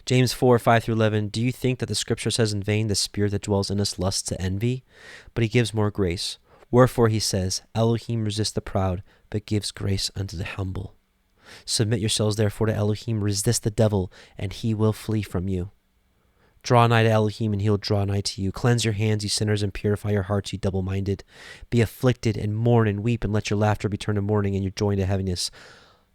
James 4, 5 through 11. Do you think that the scripture says in vain, the spirit that dwells in us lusts to envy? But he gives more grace. Wherefore he says, Elohim resists the proud, but gives grace unto the humble. Submit yourselves therefore to Elohim, resist the devil, and he will flee from you. Draw nigh to Elohim, and he will draw nigh to you. Cleanse your hands, you sinners, and purify your hearts, you double-minded. Be afflicted, and mourn, and weep, and let your laughter be turned to mourning, and your joy into heaviness.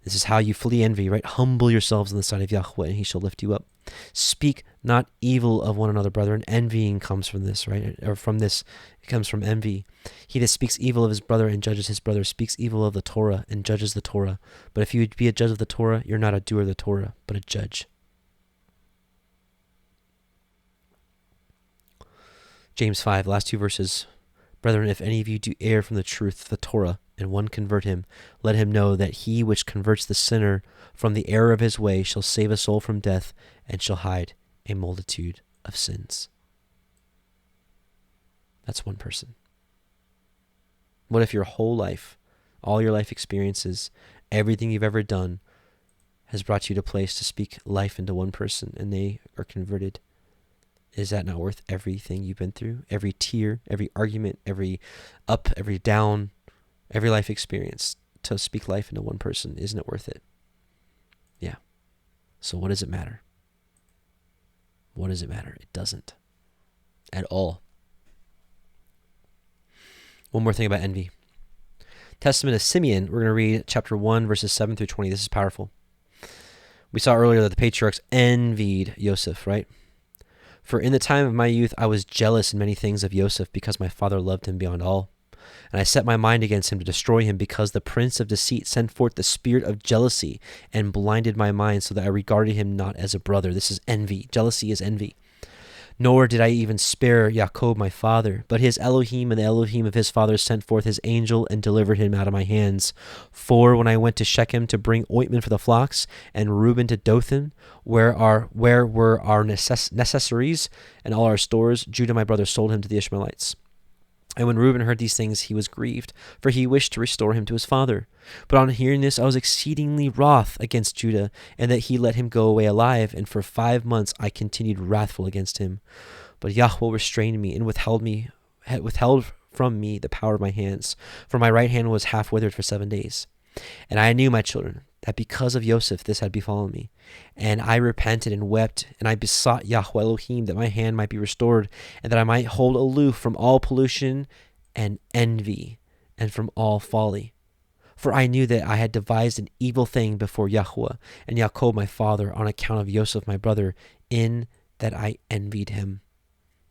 This is how you flee envy, right? Humble yourselves in the sight of Yahweh, and he shall lift you up. Speak not evil of one another, brethren. Envying comes from this, right? Or from this, it comes from envy. He that speaks evil of his brother and judges his brother speaks evil of the Torah and judges the Torah. But if you would be a judge of the Torah, you're not a doer of the Torah, but a judge. James 5, last 2 verses. Brethren, if any of you do err from the truth, the Torah, and one convert him, let him know that he which converts the sinner from the error of his way shall save a soul from death and shall hide a multitude of sins. That's one person. What if your whole life, all your life experiences, everything you've ever done has brought you to a place to speak life into one person and they are converted? Is that not worth everything you've been through? Every tear, every argument, every up, every down, every life experience to speak life into one person? Isn't it worth it? Yeah. So what does it matter? What does it matter? It doesn't. At all. One more thing about envy. Testament of Simeon, we're going to read chapter 1, verses 7 through 20. This is powerful. We saw earlier that the patriarchs envied Joseph, right? For in the time of my youth I was jealous in many things of Joseph, because my father loved him beyond all. And I set my mind against him to destroy him, because the prince of deceit sent forth the spirit of jealousy and blinded my mind, so that I regarded him not as a brother. This is envy. Jealousy is envy. Nor did I even spare Jacob my father, but his Elohim and the Elohim of his father sent forth his angel and delivered him out of my hands. For when I went to Shechem to bring ointment for the flocks, and Reuben to Dothan, where were our necessaries and all our stores, Judah my brother sold him to the Ishmaelites. And when Reuben heard these things, he was grieved, for he wished to restore him to his father. But on hearing this, I was exceedingly wroth against Judah, and that he let him go away alive. And for 5 months I continued wrathful against him. But Yahweh restrained me and withheld from me the power of my hands, for my right hand was half withered for 7 days. And I knew, my children, that because of Joseph this had befallen me. And I repented and wept, and I besought Yahweh Elohim that my hand might be restored, and that I might hold aloof from all pollution and envy, and from all folly. For I knew that I had devised an evil thing before Yahweh and Jacob my father, on account of Joseph my brother, in that I envied him.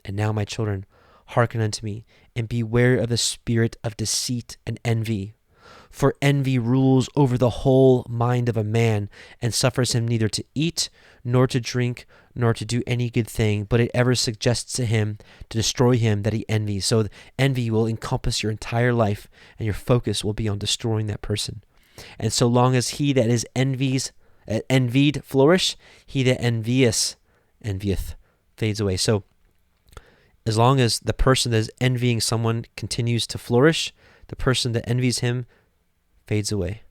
And now, my children, hearken unto me, and beware of the spirit of deceit and envy. For envy rules over the whole mind of a man, and suffers him neither to eat, nor to drink, nor to do any good thing, but it ever suggests to him to destroy him that he envies. So envy will encompass your entire life, and your focus will be on destroying that person. And so long as he that is envied flourish, he that envieth fades away. So as long as the person that is envying someone continues to flourish, the person that envies him fades away.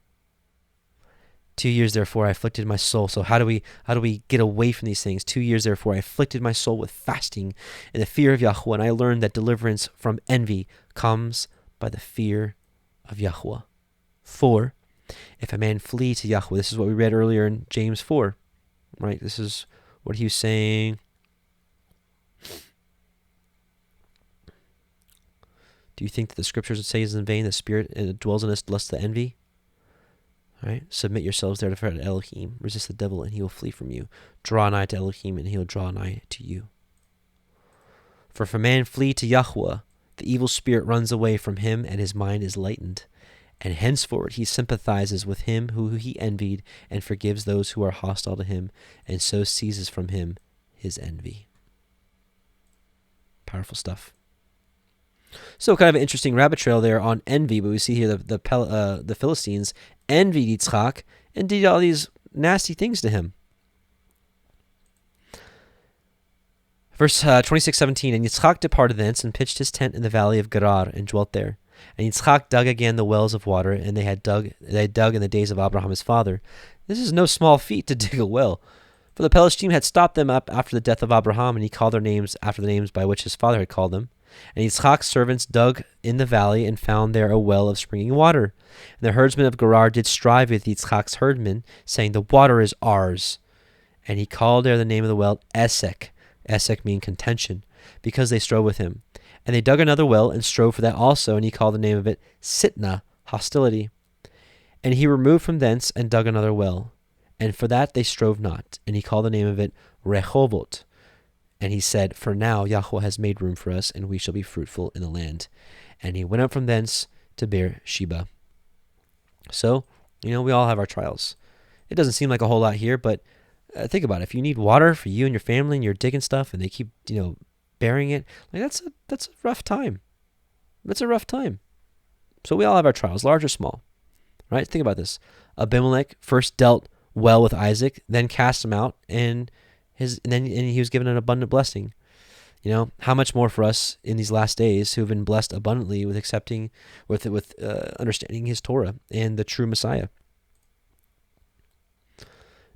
2 years, therefore, I afflicted my soul. So how do we get away from these things? 2 years, therefore, I afflicted my soul with fasting and the fear of Yahweh, and I learned that deliverance from envy comes by the fear of Yahweh. 4, if a man flee to Yahweh, this is what we read earlier in James 4, right? This is what he was saying. Do you think that the scriptures would say is in vain, the spirit dwells in us, lust to envy? All right, submit yourselves therefore to Elohim. Resist the devil, and he will flee from you. Draw nigh to Elohim, and he will draw nigh to you. For if a man flee to Yahweh, the evil spirit runs away from him, and his mind is lightened. And henceforward he sympathizes with him who he envied, and forgives those who are hostile to him, and so ceases from him his envy. Powerful stuff. So kind of an interesting rabbit trail there on envy, but we see here the Philistines envied Yitzchak and did all these nasty things to him. Verse 26:17, and Yitzchak departed thence and pitched his tent in the valley of Gerar and dwelt there. And Yitzchak dug again the wells of water, and they had dug in the days of Abraham his father. This is no small feat to dig a well. For the Pelishtim had stopped them up after the death of Abraham, and he called their names after the names by which his father had called them. And Yitzchak's servants dug in the valley and found there a well of springing water. And the herdsmen of Gerar did strive with Yitzchak's herdmen, saying, the water is ours. And he called there the name of the well Esek. Esek meaning contention, because they strove with him. And they dug another well and strove for that also, and he called the name of it Sitnah, hostility. And he removed from thence and dug another well. And for that they strove not, and he called the name of it Rehovot. And he said, for now Yahweh has made room for us, and we shall be fruitful in the land. And he went up from thence to Beersheba. So, we all have our trials. It doesn't seem like a whole lot here, but think about it. If you need water for you and your family, and you're digging stuff, and they keep, burying it, like that's a rough time. That's a rough time. So we all have our trials, large or small, right? Think about this. Abimelech first dealt well with Isaac, then cast him out, and he was given an abundant blessing. How much more for us in these last days who have been blessed abundantly with accepting, with understanding his Torah and the true Messiah.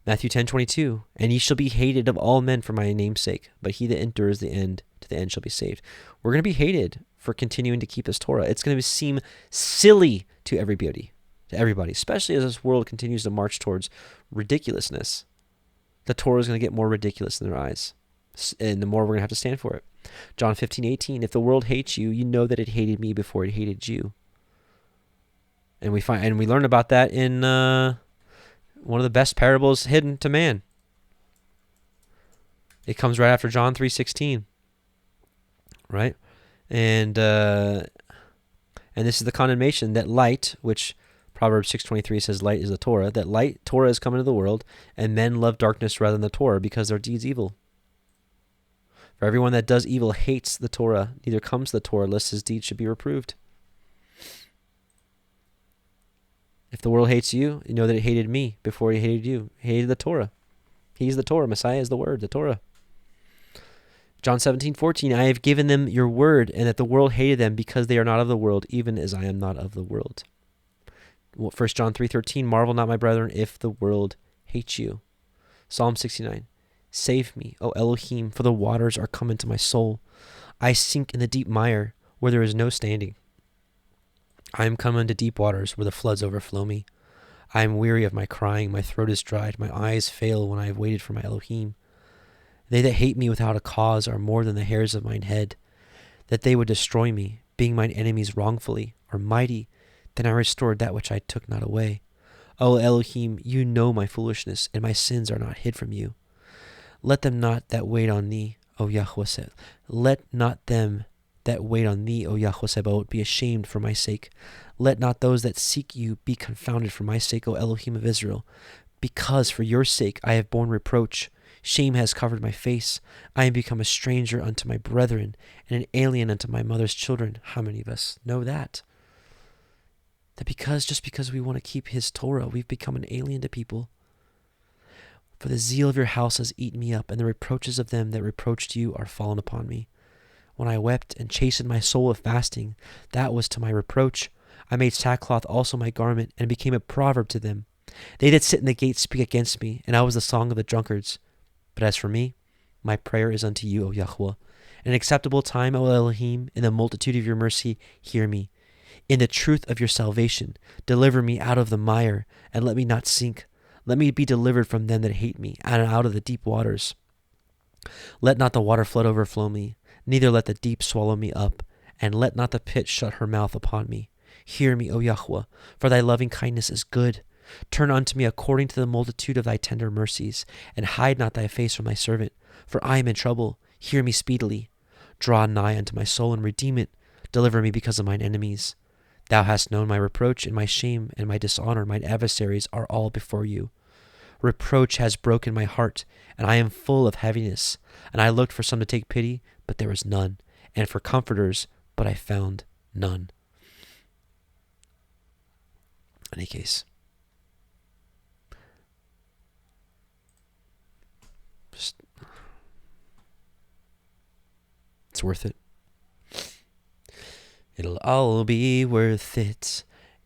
Matthew 10:22, and ye shall be hated of all men for my name's sake, but he that endures to the end shall be saved. We're going to be hated for continuing to keep this Torah. It's going to seem silly to everybody, especially as this world continues to march towards ridiculousness. The Torah is going to get more ridiculous in their eyes, and the more we're going to have to stand for it. John 15:18, if the world hates you, you know that it hated me before it hated you. And we learn about that in one of the best parables hidden to man. It comes right after John 3:16, right? And this is the condemnation that light, which Proverbs 6:23 says light is the Torah, that Torah is come into the world, and men love darkness rather than the Torah because their deeds evil. For everyone that does evil hates the Torah, neither comes to the Torah, lest his deeds should be reproved. If the world hates you, you know that it hated me before it hated you. It hated the Torah. He's the Torah. Messiah is the Word, the Torah. John 17:14, I have given them your word, and that the world hated them because they are not of the world, even as I am not of the world. 1 John 3:13, marvel not, my brethren, if the world hates you. Psalm 69, save me, O Elohim, for the waters are come into my soul. I sink in the deep mire, where there is no standing. I am come unto deep waters, where the floods overflow me. I am weary of my crying, my throat is dried, my eyes fail when I have waited for my Elohim. They that hate me without a cause are more than the hairs of mine head. That they would destroy me, being mine enemies wrongfully, are mighty. Then I restored that which I took not away. O Elohim, you know my foolishness, and my sins are not hid from you. Let them not that wait on thee, O Yahweh said. Let not them that wait on thee, O Yahweh Sabaoth, be ashamed for my sake. Let not those that seek you be confounded for my sake, O Elohim of Israel. Because for your sake I have borne reproach. Shame has covered my face. I am become a stranger unto my brethren, and an alien unto my mother's children. How many of us know that? That just because we want to keep his Torah, we've become an alien to people. For the zeal of your house has eaten me up, and the reproaches of them that reproached you are fallen upon me. When I wept and chastened my soul with fasting, that was to my reproach. I made sackcloth also my garment, and became a proverb to them. They that sit in the gate speak against me, and I was the song of the drunkards. But as for me, my prayer is unto you, O Yahweh. In an acceptable time, O Elohim, in the multitude of your mercy, hear me. In the truth of your salvation, deliver me out of the mire, and let me not sink. Let me be delivered from them that hate me, and out of the deep waters. Let not the water flood overflow me, neither let the deep swallow me up, and let not the pit shut her mouth upon me. Hear me, O Yahweh, for thy loving kindness is good. Turn unto me according to the multitude of thy tender mercies, and hide not thy face from thy servant, for I am in trouble. Hear me speedily. Draw nigh unto my soul, and redeem it. Deliver me because of mine enemies. Thou hast known my reproach, and my shame, and my dishonor. Mine adversaries are all before you. Reproach has broken my heart, and I am full of heaviness. And I looked for some to take pity, but there was none, and for comforters, but I found none. In any case, it's worth it. It'll all be worth it,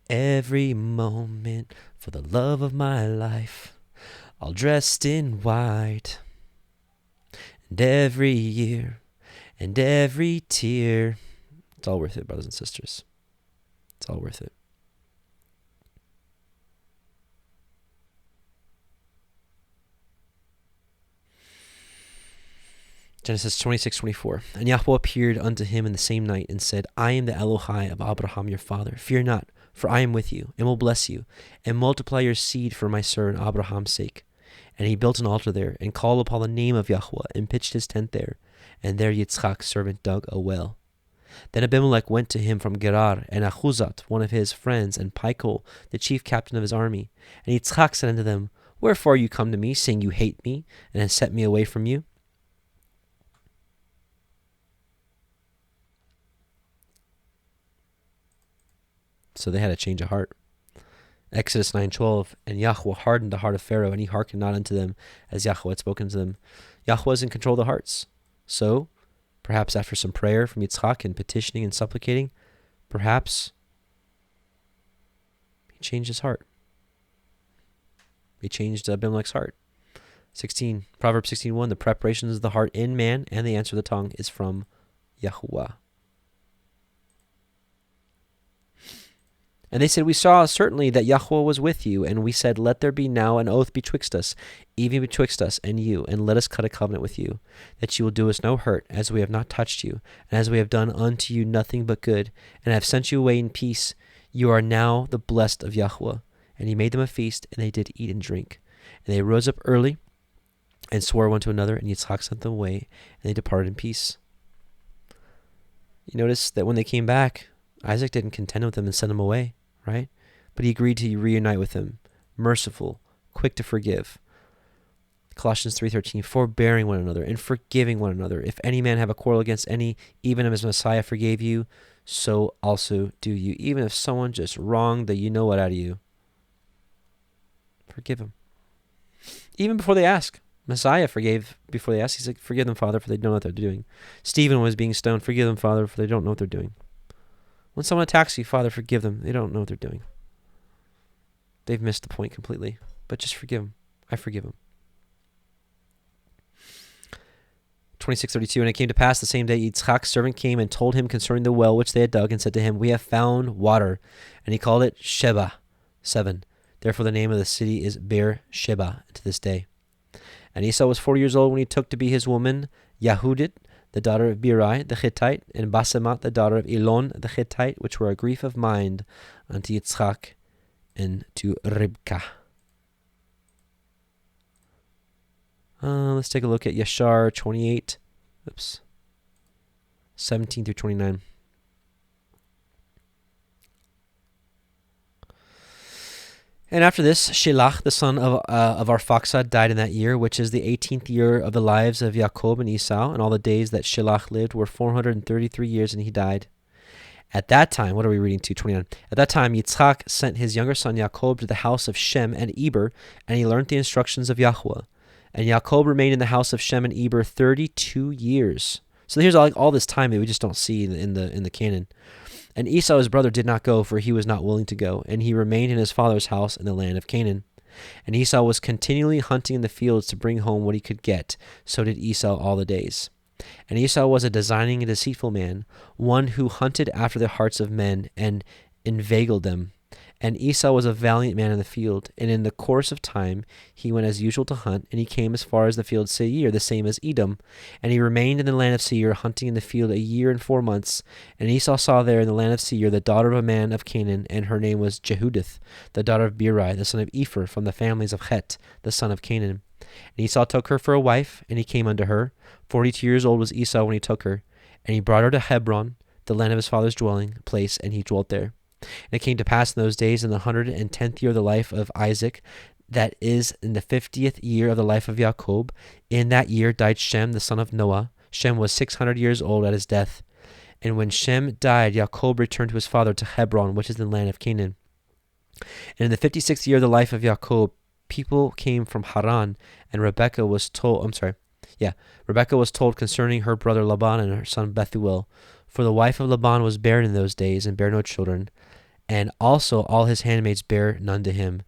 every moment, for the love of my life, all dressed in white. And every year, and every tear, it's all worth it, brothers and sisters. It's all worth it. Genesis 26:24. And Yahweh appeared unto him in the same night, and said, I am the Elohai of Abraham your father. Fear not, for I am with you, and will bless you, and multiply your seed for my servant Abraham's sake. And he built an altar there, and called upon the name of Yahweh, and pitched his tent there. And there Yitzchak's servant dug a well. Then Abimelech went to him from Gerar, and Ahuzat, one of his friends, and Pichol, the chief captain of his army. And Yitzchak said unto them, Wherefore are you come to me, saying you hate me, and have set me away from you? So they had a change of heart. Exodus 9:12, and Yahweh hardened the heart of Pharaoh, and he hearkened not unto them, as Yahweh had spoken to them. Yahweh is in control of the hearts. So, perhaps after some prayer from Yitzchak and petitioning and supplicating, perhaps he changed his heart. He changed Abimelech's heart. Proverbs 16:1, the preparations of the heart in man, and the answer of the tongue is from Yahuwah. And they said, We saw certainly that Yahweh was with you, and we said, Let there be now an oath betwixt us, even betwixt us and you, and let us cut a covenant with you, that you will do us no hurt, as we have not touched you, and as we have done unto you nothing but good, and have sent you away in peace. You are now the blessed of Yahweh. And he made them a feast, and they did eat and drink. And they rose up early, and swore one to another, and Yitzchak sent them away, and they departed in peace. You notice that when they came back, Isaac didn't contend with them and send them away, right? But he agreed to reunite with them, merciful, quick to forgive. Colossians 3:13, forbearing one another and forgiving one another. If any man have a quarrel against any, even as Messiah forgave you, so also do you. Even if someone just wronged the you know what out of you, forgive him. Even before they ask. Messiah forgave before they asked. He's like, forgive them, Father, for they don't know what they're doing. Stephen was being stoned. Forgive them, Father, for they don't know what they're doing. When someone attacks you, Father, forgive them. They don't know what they're doing. They've missed the point completely. But just forgive them. I forgive them. 26:32, and it came to pass the same day Yitzchak's servant came and told him concerning the well which they had dug, and said to him, We have found water. And he called it Sheba, 7. Therefore the name of the city is Beer Sheba to this day. And Esau was 40 years old when he took to be his woman Yahudit, the daughter of Birai the Hittite, and Basemat, the daughter of Elon the Hittite, which were a grief of mind unto Yitzchak and to Ribkah. Let's take a look at Yashar 28. 17 through 29. And after this, Shelach, the son of Arphaxad, died in that year, which is the 18th year of the lives of Jacob and Esau, and all the days that Shelach lived were 433 years, and he died. At that time, what are we reading to? 29. At that time, Yitzchak sent his younger son Jacob to the house of Shem and Eber, and he learned the instructions of Yahweh. And Jacob remained in the house of Shem and Eber 32 years. So here's all this time that we just don't see in the canon. And Esau his brother did not go, for he was not willing to go, and he remained in his father's house in the land of Canaan. And Esau was continually hunting in the fields to bring home what he could get. So did Esau all the days. And Esau was a designing and deceitful man, one who hunted after the hearts of men and inveigled them. And Esau was a valiant man in the field, and in the course of time he went as usual to hunt, and he came as far as the field Seir, the same as Edom. And he remained in the land of Seir, hunting in the field 1 year and 4 months. And Esau saw there in the land of Seir the daughter of a man of Canaan, and her name was Jehudith, the daughter of Beeri, the son of Epher, from the families of Het, the son of Canaan. And Esau took her for a wife, and he came unto her. 42 years old was Esau when he took her. And he brought her to Hebron, the land of his father's dwelling place, and he dwelt there. And it came to pass in those days, in the 110th year of the life of Isaac, that is, in the 50th year of the life of Jacob, in that year died Shem, the son of Noah. Shem was 600 years old at his death. And when Shem died, Jacob returned to his father to Hebron, which is in the land of Canaan. And in the 56th year of the life of Jacob, people came from Haran, and Rebekah was told concerning her brother Laban and her son Bethuel. For the wife of Laban was barren in those days, and bare no children. And also all his handmaids bare none to him.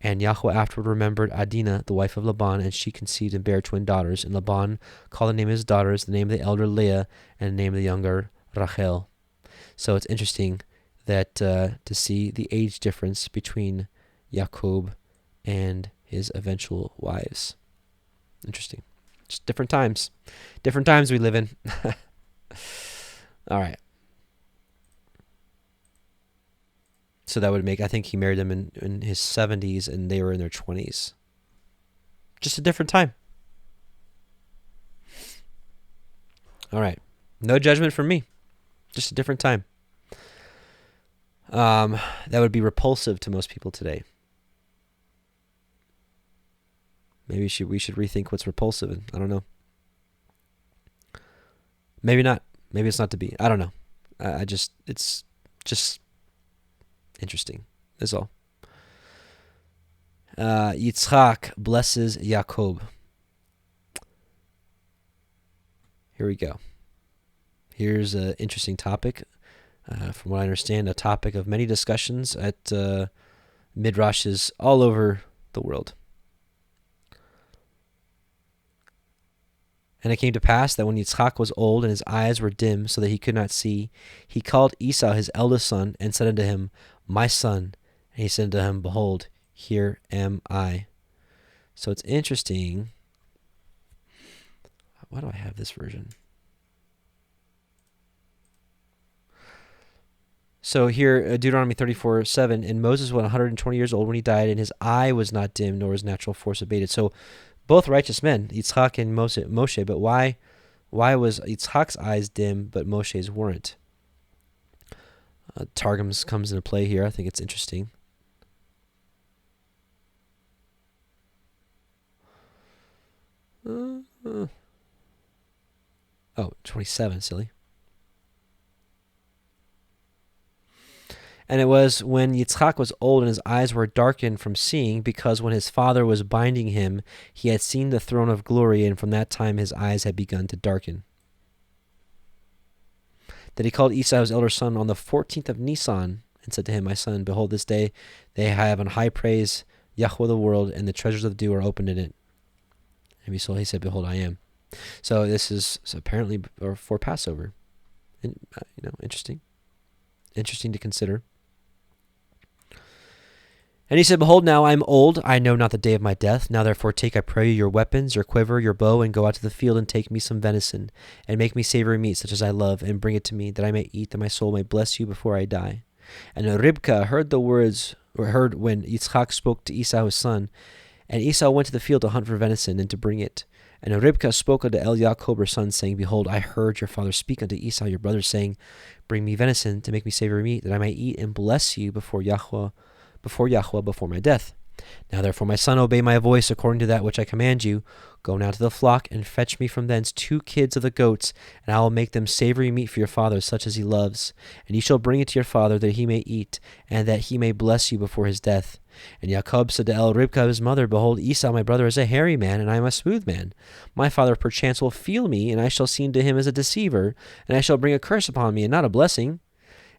And Yahweh afterward remembered Adinah, the wife of Laban, and she conceived and bare twin daughters. And Laban called the name of his daughters, the name of the elder Leah, and the name of the younger Rachel. So it's interesting that to see the age difference between Jacob and his eventual wives. Interesting. Just different times. Different times we live in. All right. So that would make, I think he married them in his 70s and they were in their 20s. Just a different time. All right. No judgment from me. Just a different time. That would be repulsive to most people today. Maybe we should rethink what's repulsive. I don't know. Maybe not. Maybe it's not to be. I don't know. It's just interesting. That's all. Yitzchak blesses Jacob. Here we go. Here's an interesting topic. From what I understand, a topic of many discussions at midrashes all over the world. And it came to pass that when Yitzchak was old and his eyes were dim so that he could not see, he called Esau his eldest son and said unto him, My son. And he said unto him, Behold, here am I. So it's interesting. Why do I have this version? So here, Deuteronomy 34:7, and Moses was 120 years old when he died, and his eye was not dim, nor his natural force abated. So both righteous men, Yitzchak and Moshe, but why was Yitzchak's eyes dim, but Moshe's weren't? Targums comes into play here. I think it's interesting. Oh, 27, silly. And it was when Yitzchak was old and his eyes were darkened from seeing, because when his father was binding him, he had seen the throne of glory, and from that time his eyes had begun to darken. That he called Esau his elder son on the 14th of Nisan, and said to him, My son, behold, this day they have on high praise Yahweh the world, and the treasures of the dew are opened in it. And he said, Behold, I am. So this is apparently for Passover. And, interesting. Interesting to consider. And he said, Behold, now I am old, I know not the day of my death. Now therefore take, I pray you, your weapons, your quiver, your bow, and go out to the field, and take me some venison, and make me savory meat, such as I love, and bring it to me, that I may eat, that my soul may bless you before I die. And Ribkah heard when Yitzchak spoke to Esau his son. And Esau went to the field to hunt for venison, and to bring it. And Ribkah spoke unto Jacob her son, saying, Behold, I heard your father speak unto Esau your brother, saying, Bring me venison to make me savory meat, that I may eat and bless you before Yahweh, before my death. Now therefore, my son, obey my voice according to that which I command you. Go now to the flock, and fetch me from thence 2 kids of the goats, and I will make them savory meat for your father, such as he loves. And ye shall bring it to your father, that he may eat, and that he may bless you before his death. And Jacob said to Ribkah his mother, Behold, Esau my brother is a hairy man, and I am a smooth man. My father perchance will feel me, and I shall seem to him as a deceiver, and I shall bring a curse upon me, and not a blessing.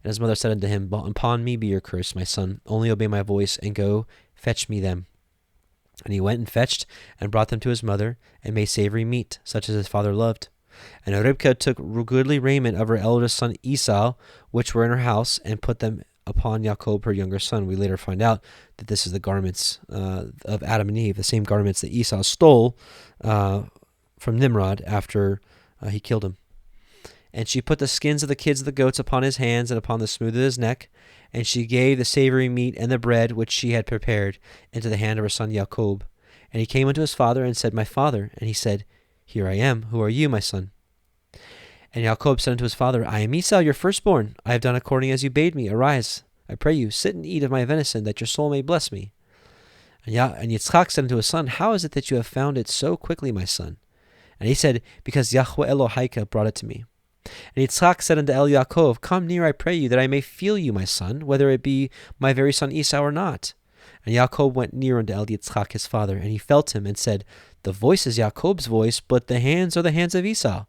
And his mother said unto him, Upon me be your curse, my son. Only obey my voice, and go fetch me them. And he went and fetched, and brought them to his mother, and made savory meat, such as his father loved. And Ribkah took goodly raiment of her eldest son Esau, which were in her house, and put them upon Jacob her younger son. We later find out that this is the garments of Adam and Eve, the same garments that Esau stole from Nimrod after he killed him. And she put the skins of the kids of the goats upon his hands and upon the smooth of his neck, and she gave the savory meat and the bread which she had prepared into the hand of her son Jacob. And he came unto his father and said, My father. And he said, Here I am. Who are you, my son? And Jacob said unto his father, I am Esau, your firstborn. I have done according as you bade me. Arise, I pray you, sit and eat of my venison, that your soul may bless me. And Yitzchak said unto his son, How is it that you have found it so quickly, my son? And he said, Because Yahweh Elohika brought it to me. And Yitzchak said unto Yaakov, Come near, I pray you, that I may feel you, my son, whether it be my very son Esau or not. And Yaakov went near unto Yitzchak his father, and he felt him, and said, The voice is Yaakov's voice, but the hands are the hands of Esau.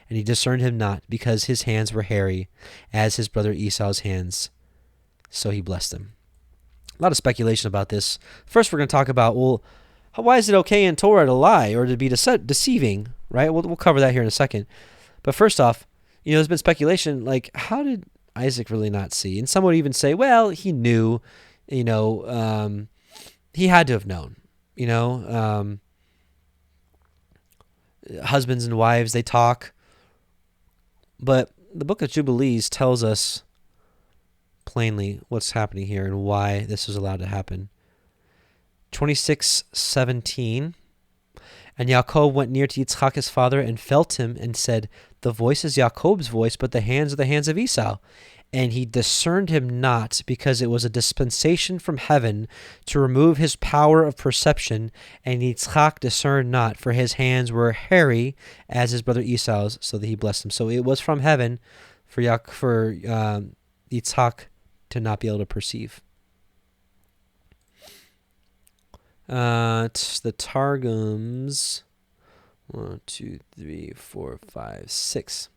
And he discerned him not, because his hands were hairy, as his brother Esau's hands. So he blessed him. A lot of speculation about this. First, we're going to talk about, why is it okay in Torah to lie or to be deceiving, right? We'll cover that here in a second. But first off, there's been speculation, like, how did Isaac really not see? And some would even say, well, he knew, he had to have known, husbands and wives, they talk. But the book of Jubilees tells us plainly what's happening here and why this was allowed to happen. 26:17. And Yaakov went near to Yitzchak his father and felt him and said, The voice is Jacob's voice, but the hands are the hands of Esau. And he discerned him not, because it was a dispensation from heaven to remove his power of perception. And Yitzchak discerned not, for his hands were hairy as his brother Esau's, so that he blessed him. So it was from heaven for Yitzchak to not be able to perceive. The Targums, 1, 2, 3, 4, 5, 6.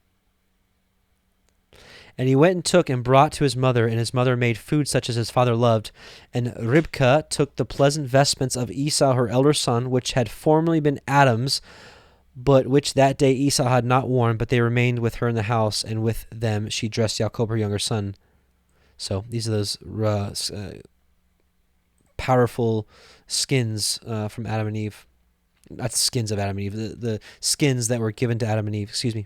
And he went and took and brought to his mother, and his mother made food such as his father loved. And Ribkah took the pleasant vestments of Esau her elder son, which had formerly been Adam's, but which that day Esau had not worn, but they remained with her in the house, and with them she dressed Jacob her younger son. So these are those powerful skins from Adam and Eve. Not skins of Adam and Eve, the skins that were given to Adam and Eve, excuse me.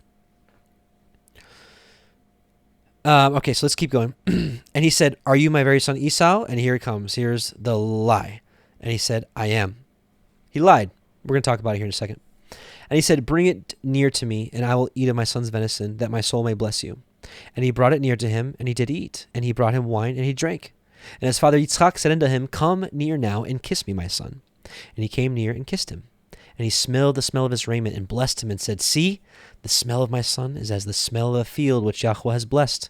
Okay, so let's keep going. And he said, Are you my very son Esau? And here it comes. Here's the lie. And he said, I am. He lied. We're going to talk about it here in a second. And he said, Bring it near to me, and I will eat of my son's venison, that my soul may bless you. And he brought it near to him, and he did eat. And he brought him wine, and he drank. And his father Yitzchak said unto him, Come near now, and kiss me, my son. And he came near and kissed him. And he smelled the smell of his raiment, and blessed him, and said, See, the smell of my son is as the smell of a field which Yahweh has blessed.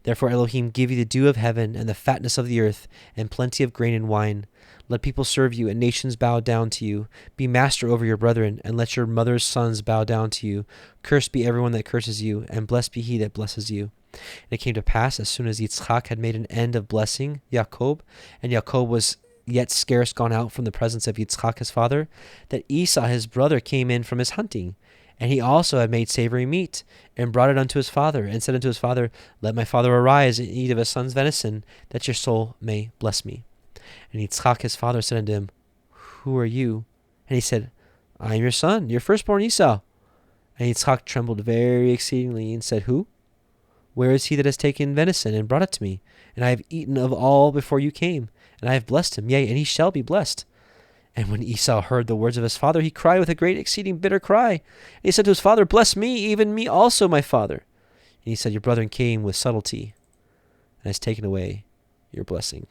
Therefore Elohim give you the dew of heaven, and the fatness of the earth, and plenty of grain and wine. Let people serve you, and nations bow down to you. Be master over your brethren, and let your mother's sons bow down to you. Cursed be everyone that curses you, and blessed be he that blesses you. And it came to pass, as soon as Yitzchak had made an end of blessing Jacob, and Jacob was yet scarce gone out from the presence of Yitzchak his father, that Esau his brother came in from his hunting. And he also had made savory meat, and brought it unto his father, and said unto his father, Let my father arise, and eat of his son's venison, that your soul may bless me. And Yitzchak his father said unto him, Who are you? And he said, I am your son, your firstborn Esau. And Yitzchak trembled very exceedingly, and said, Who? Where is he that has taken venison, and brought it to me? And I have eaten of all before you came, and I have blessed him, yea, and he shall be blessed. And when Esau heard the words of his father, he cried with a great exceeding bitter cry. And he said to his father, bless me, even me also, my father. And he said, your brother came with subtlety and has taken away your blessing.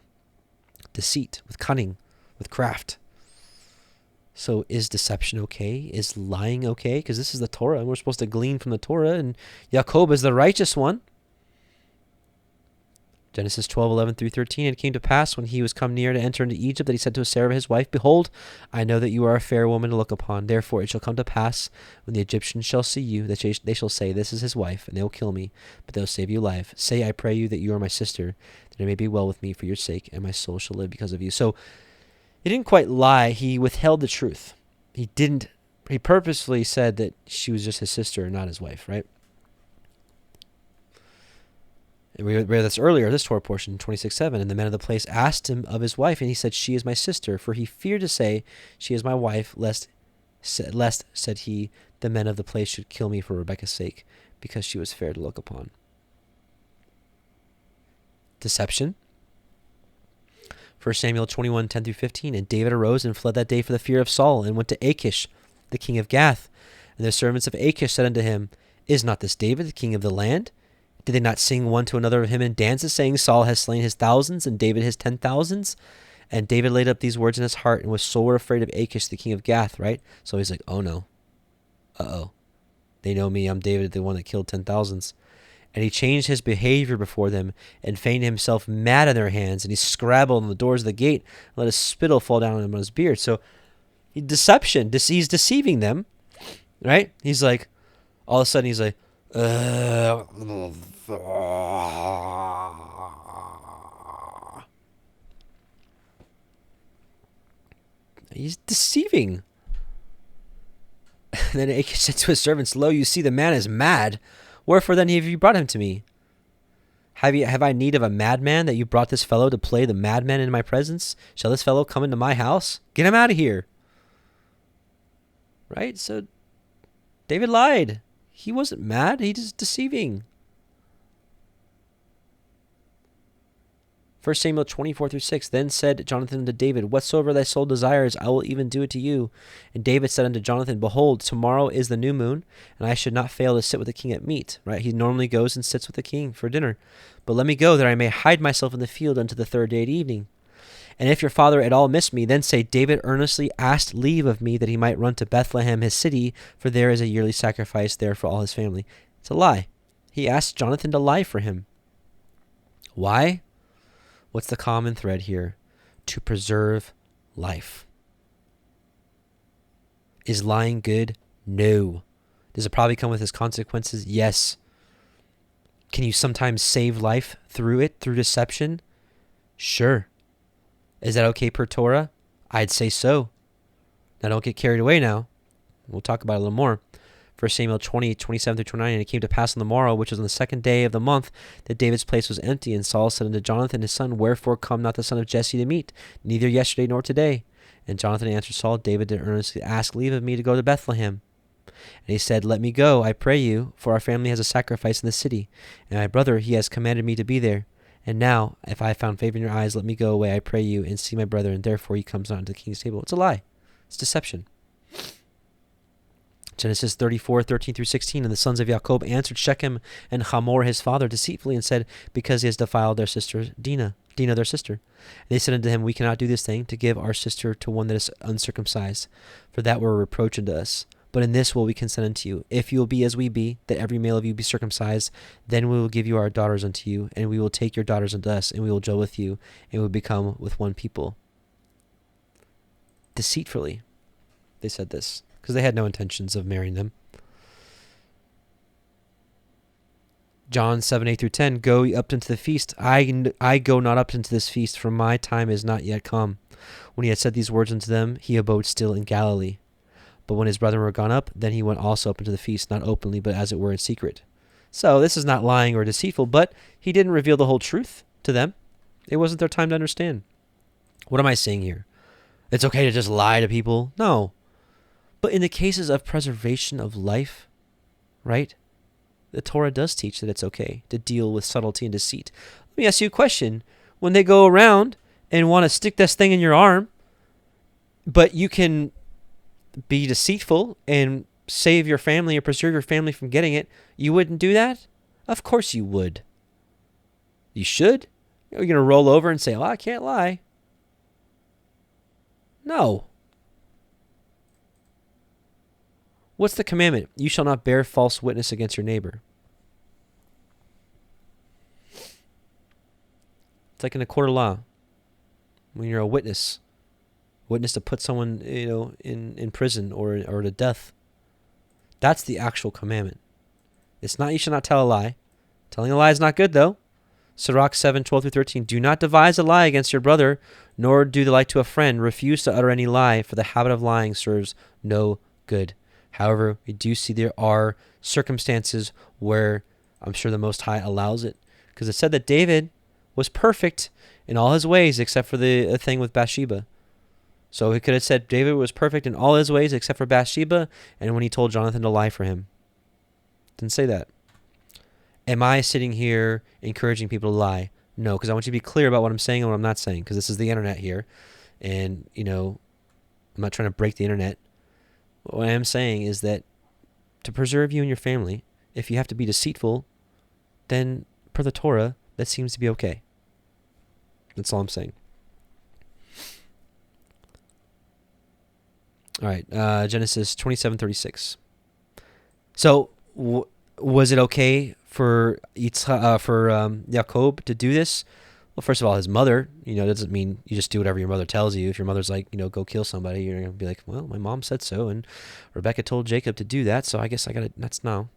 Deceit, with cunning, with craft. So is deception okay? Is lying okay? Because this is the Torah, and we're supposed to glean from the Torah, and Jacob is the righteous one. Genesis 12:11 through 13. It came to pass when he was come near to enter into Egypt that he said to Sarah his wife, behold, I know that you are a fair woman to look upon. Therefore it shall come to pass when the Egyptians shall see you, that they shall say, this is his wife, and they will kill me, but they will save you life. Say, I pray you, that you are my sister, that it may be well with me for your sake, and my soul shall live because of you. So he didn't quite lie. He withheld the truth. He purposefully said that she was just his sister and not his wife, right? And we read this earlier, this Torah portion, 26:7. And the men of the place asked him of his wife, and he said, she is my sister. For he feared to say, she is my wife, lest, said he, the men of the place should kill me for Rebekah's sake, because she was fair to look upon. Deception. 1 Samuel 21:10 through 15. And David arose and fled that day for the fear of Saul, and went to Achish, the king of Gath. And the servants of Achish said unto him, is not this David, the king of the land? Did they not sing one to another of him in dances, saying, Saul has slain his thousands, and David his 10,000s? And David laid up these words in his heart, and was sore afraid of Achish, the king of Gath, right? So he's like, oh no. Uh-oh. They know me, I'm David, the one that killed 10,000s. And he changed his behavior before them, and feigned himself mad in their hands, and he scrabbled on the doors of the gate, and let his spittle fall down on him on his beard. So deception, he's deceiving them, right? He's like, all of a sudden he's like, he's deceiving. And then Achish said to his servants, lo, you see the man is mad. Wherefore then have you brought him to me? Have I need of a madman, that you brought this fellow to play the madman in my presence? Shall this fellow come into my house? Get him out of here. Right? So David lied. He wasn't mad. He just deceiving. 1 Samuel 24:6. Then said Jonathan to David, whatsoever thy soul desires, I will even do it to you. And David said unto Jonathan, behold, tomorrow is the new moon, and I should not fail to sit with the king at meat. Right? He normally goes and sits with the king for dinner. But let me go, that I may hide myself in the field unto the third day at evening. And if your father at all miss me, then say, David earnestly asked leave of me, that he might run to Bethlehem his city, for there is a yearly sacrifice there for all his family. It's a lie. He asked Jonathan to lie for him. Why? What's the common thread here? To preserve life. Is lying good? No. Does it probably come with its consequences? Yes. Can you sometimes save life through it, through deception? Sure. Is that okay per Torah? I'd say so. Now don't get carried away now. We'll talk about it a little more. 1 Samuel 20:27-29. And it came to pass on the morrow, which was on the second day of the month, that David's place was empty. And Saul said unto Jonathan his son, wherefore come not the son of Jesse to meat, neither yesterday nor today? And Jonathan answered Saul, David did earnestly ask leave of me to go to Bethlehem. And he said, let me go, I pray you, for our family has a sacrifice in the city, and my brother, he has commanded me to be there. And now, if I have found favor in your eyes, let me go away, I pray you, and see my brother, and therefore he comes not into the king's table. It's a lie. It's deception. Genesis 34:13-16. And the sons of Jacob answered Shechem and Hamor his father deceitfully, and said, because he has defiled their sister Dinah their sister. And they said unto him, we cannot do this thing, to give our sister to one that is uncircumcised, for that were a reproach unto us. But in this will we consent unto you, if you will be as we be, that every male of you be circumcised, then we will give you our daughters unto you, and we will take your daughters unto us, and we will dwell with you, and we will become with one people. Deceitfully, they said this, because they had no intentions of marrying them. John 7:8-10. Go ye up into the feast. I go not up into this feast, for my time is not yet come. When he had said these words unto them, he abode still in Galilee. But when his brethren were gone up, then he went also up into the feast, not openly, but as it were in secret. So this is not lying or deceitful, but he didn't reveal the whole truth to them. It wasn't their time to understand. What am I saying here? It's okay to just lie to people? No. But in the cases of preservation of life, right? The Torah does teach that it's okay to deal with subtlety and deceit. Let me ask you a question. When they go around and want to stick this thing in your arm, But you can be deceitful and save your family or preserve your family from getting it. You wouldn't do that? Of course you would. You should. You're going to roll over and say, oh, I can't lie. No. What's the commandment? You shall not bear false witness against your neighbor. It's like in a court of law. When you're a witness to put someone, in prison or to death. That's the actual commandment. It's not you shall not tell a lie. Telling a lie is not good, though. Sirach 7:12-13. Do not devise a lie against your brother, nor do the like to a friend. Refuse to utter any lie, for the habit of lying serves no good. However, we do see there are circumstances where I'm sure the Most High allows it. Because it said that David was perfect in all his ways except for the thing with Bathsheba. So he could have said David was perfect in all his ways except for Bathsheba and when he told Jonathan to lie for him. Didn't say that. Am I sitting here encouraging people to lie? No, because I want you to be clear about what I'm saying and what I'm not saying, because this is the internet here. And, I'm not trying to break the internet. What I am saying is that to preserve you and your family, if you have to be deceitful, then per the Torah, that seems to be okay. That's all I'm saying. All right, Genesis 27:36. So, was it okay for Jacob to do this? Well, first of all, his mother, doesn't mean you just do whatever your mother tells you. If your mother's like, go kill somebody, you're going to be like, well, my mom said so, and Rebecca told Jacob to do that, so I guess I got to, that's no.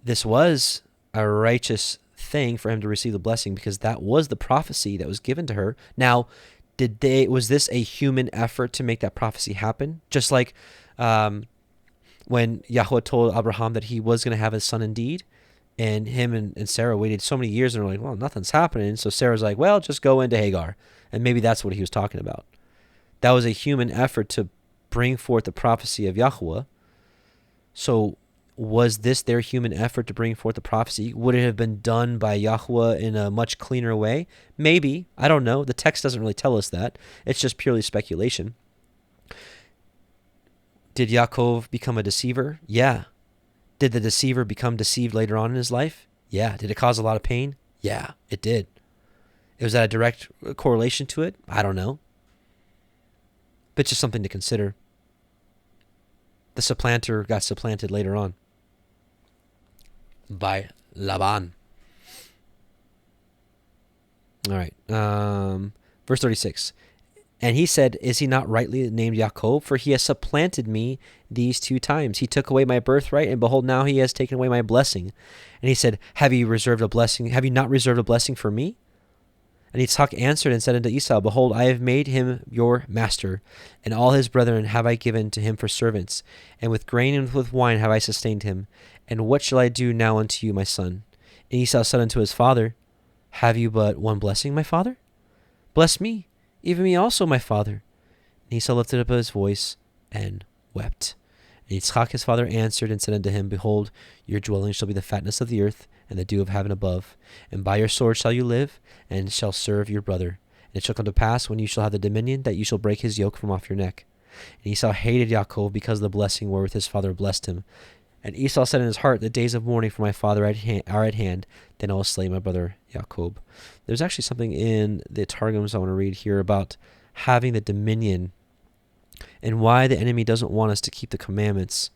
This was a righteous thing for him to receive the blessing because that was the prophecy that was given to her. Now, was this a human effort to make that prophecy happen? Just like when Yahweh told Abraham that he was going to have his son indeed, and him and Sarah waited so many years and were like, well, nothing's happening. So Sarah's like, well, just go into Hagar. And maybe that's what he was talking about. That was a human effort to bring forth the prophecy of Yahweh. So was this their human effort to bring forth the prophecy? Would it have been done by Yahweh in a much cleaner way? Maybe. I don't know. The text doesn't really tell us that. It's just purely speculation. Did Yaakov become a deceiver? Yeah. Did the deceiver become deceived later on in his life? Yeah. Did it cause a lot of pain? Yeah, it did. Was that a direct correlation to it? I don't know. But it's just something to consider. The supplanter got supplanted later on by Laban. All right. Verse 36. And he said, is he not rightly named Jacob? For he has supplanted me these 2 times. He took away my birthright, and behold, now he has taken away my blessing. And he said, have you not reserved a blessing for me? And Yitzhak answered and said unto Esau, behold, I have made him your master, and all his brethren have I given to him for servants, and with grain and with wine have I sustained him. And what shall I do now unto you, my son? And Esau said unto his father, have you but one blessing, my father? Bless me, even me also, my father. And Esau lifted up his voice and wept. And Yitzchak his father answered and said unto him, behold, your dwelling shall be the fatness of the earth, and the dew of heaven above. And by your sword shall you live, and shall serve your brother. And it shall come to pass, when you shall have the dominion, that you shall break his yoke from off your neck. And Esau hated Yaakov because of the blessing wherewith his father blessed him. And Esau said in his heart, the days of mourning for my father are at hand, then I will slay my brother Yaakov. There's actually something in the Targums I want to read here about having the dominion and why the enemy doesn't want us to keep the commandments.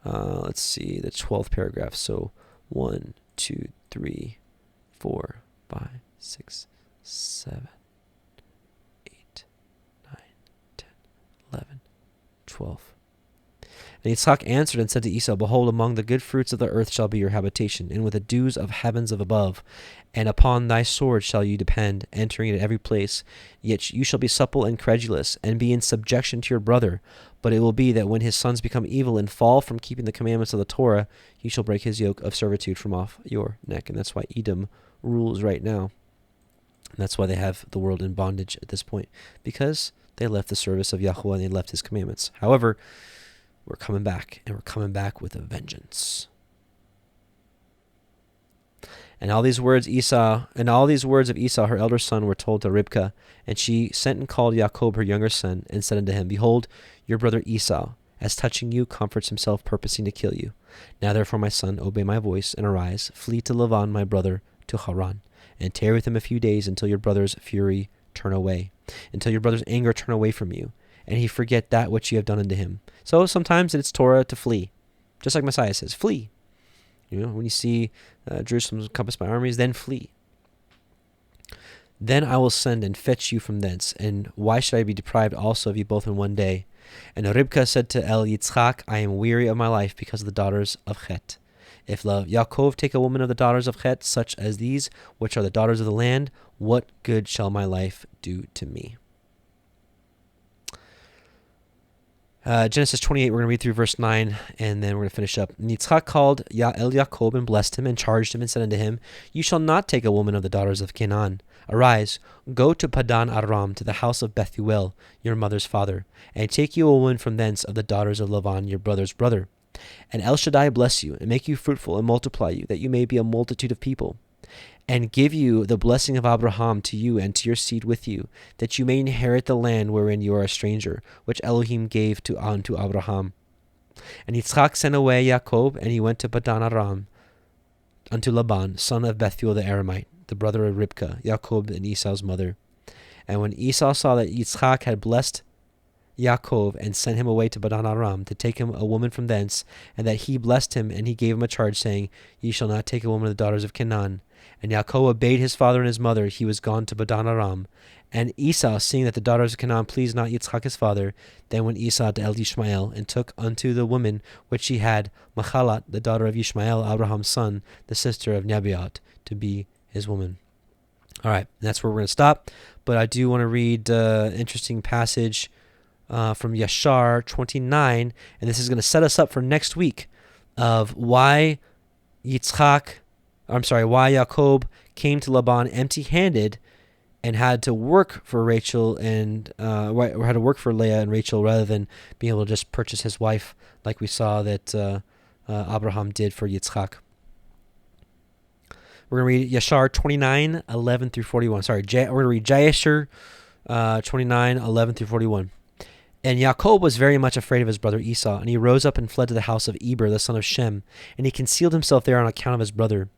Let's see, the 12th paragraph. So 1, 2, 3, 4, 5, 6, 7, 8, 9, 10, 11, 12. And Yitzhak answered and said to Esau, behold, among the good fruits of the earth shall be your habitation, and with the dews of heavens of above. And upon thy sword shall you depend, entering into every place. Yet you shall be supple and credulous, and be in subjection to your brother. But it will be that when his sons become evil and fall from keeping the commandments of the Torah, you shall break his yoke of servitude from off your neck. And that's why Edom rules right now. And that's why they have the world in bondage at this point, because they left the service of Yahweh and they left his commandments. However, we're coming back, and we're coming back with a vengeance. And all these words of Esau, her elder son, were told to Ribkah. And she sent and called Jacob, her younger son, and said unto him, Behold, your brother Esau, as touching you, comforts himself, purposing to kill you. Now therefore, my son, obey my voice, and arise, flee to Laban, my brother, to Haran, and tarry with him a few days until your brother's fury turn away, until your brother's anger turn away from you, and he forget that which you have done unto him. So sometimes it's Torah to flee. Just like Messiah says, flee. When you see Jerusalem encompassed by armies, then flee. Then I will send and fetch you from thence, and why should I be deprived also of you both in one day? And Ribkah said to El Yitzchak, I am weary of my life because of the daughters of Chet. If Yaakov take a woman of the daughters of Chet, such as these, which are the daughters of the land, what good shall my life do to me? Genesis 28, we're going to read through verse 9, and then we're going to finish up. And Yitzchak called El Yaakov and blessed him, and charged him, and said unto him, You shall not take a woman of the daughters of Canaan. Arise, go to Padan Aram, to the house of Bethuel, your mother's father, and take you a woman from thence of the daughters of Laban, your brother's brother. And El Shaddai bless you, and make you fruitful, and multiply you, that you may be a multitude of people. And give you the blessing of Abraham to you and to your seed with you, that you may inherit the land wherein you are a stranger, which Elohim gave unto Abraham. And Yitzchak sent away Jacob, and he went to Padan Aram, unto Laban, son of Bethuel the Aramite, the brother of Ribkah, Jacob and Esau's mother. And when Esau saw that Yitzchak had blessed Yaakov and sent him away to Padan Aram to take him a woman from thence, and that he blessed him, and he gave him a charge, saying, Ye shall not take a woman of the daughters of Canaan. And Yaakov obeyed his father and his mother. He was gone to Padan Aram. And Esau, seeing that the daughters of Canaan pleased not Yitzchak his father, then went Esau to El Yishmael, and took unto the woman which she had Machalat, the daughter of Yishmael, Abraham's son, the sister of Nebaioth, to be his woman. All right, and that's where we're going to stop. But I do want to read an interesting passage from Yashar 29, and this is going to set us up for next week of why Jacob came to Laban empty-handed and had to work for Rachel and or had to work for Leah and Rachel rather than being able to just purchase his wife, like we saw that Abraham did for Yitzchak. We're going to read Yashar 29, 11 through 41. We're going to read Yashar 29, 11 through 41. And Jacob was very much afraid of his brother Esau, and he rose up and fled to the house of Eber, the son of Shem, and he concealed himself there on account of his brother.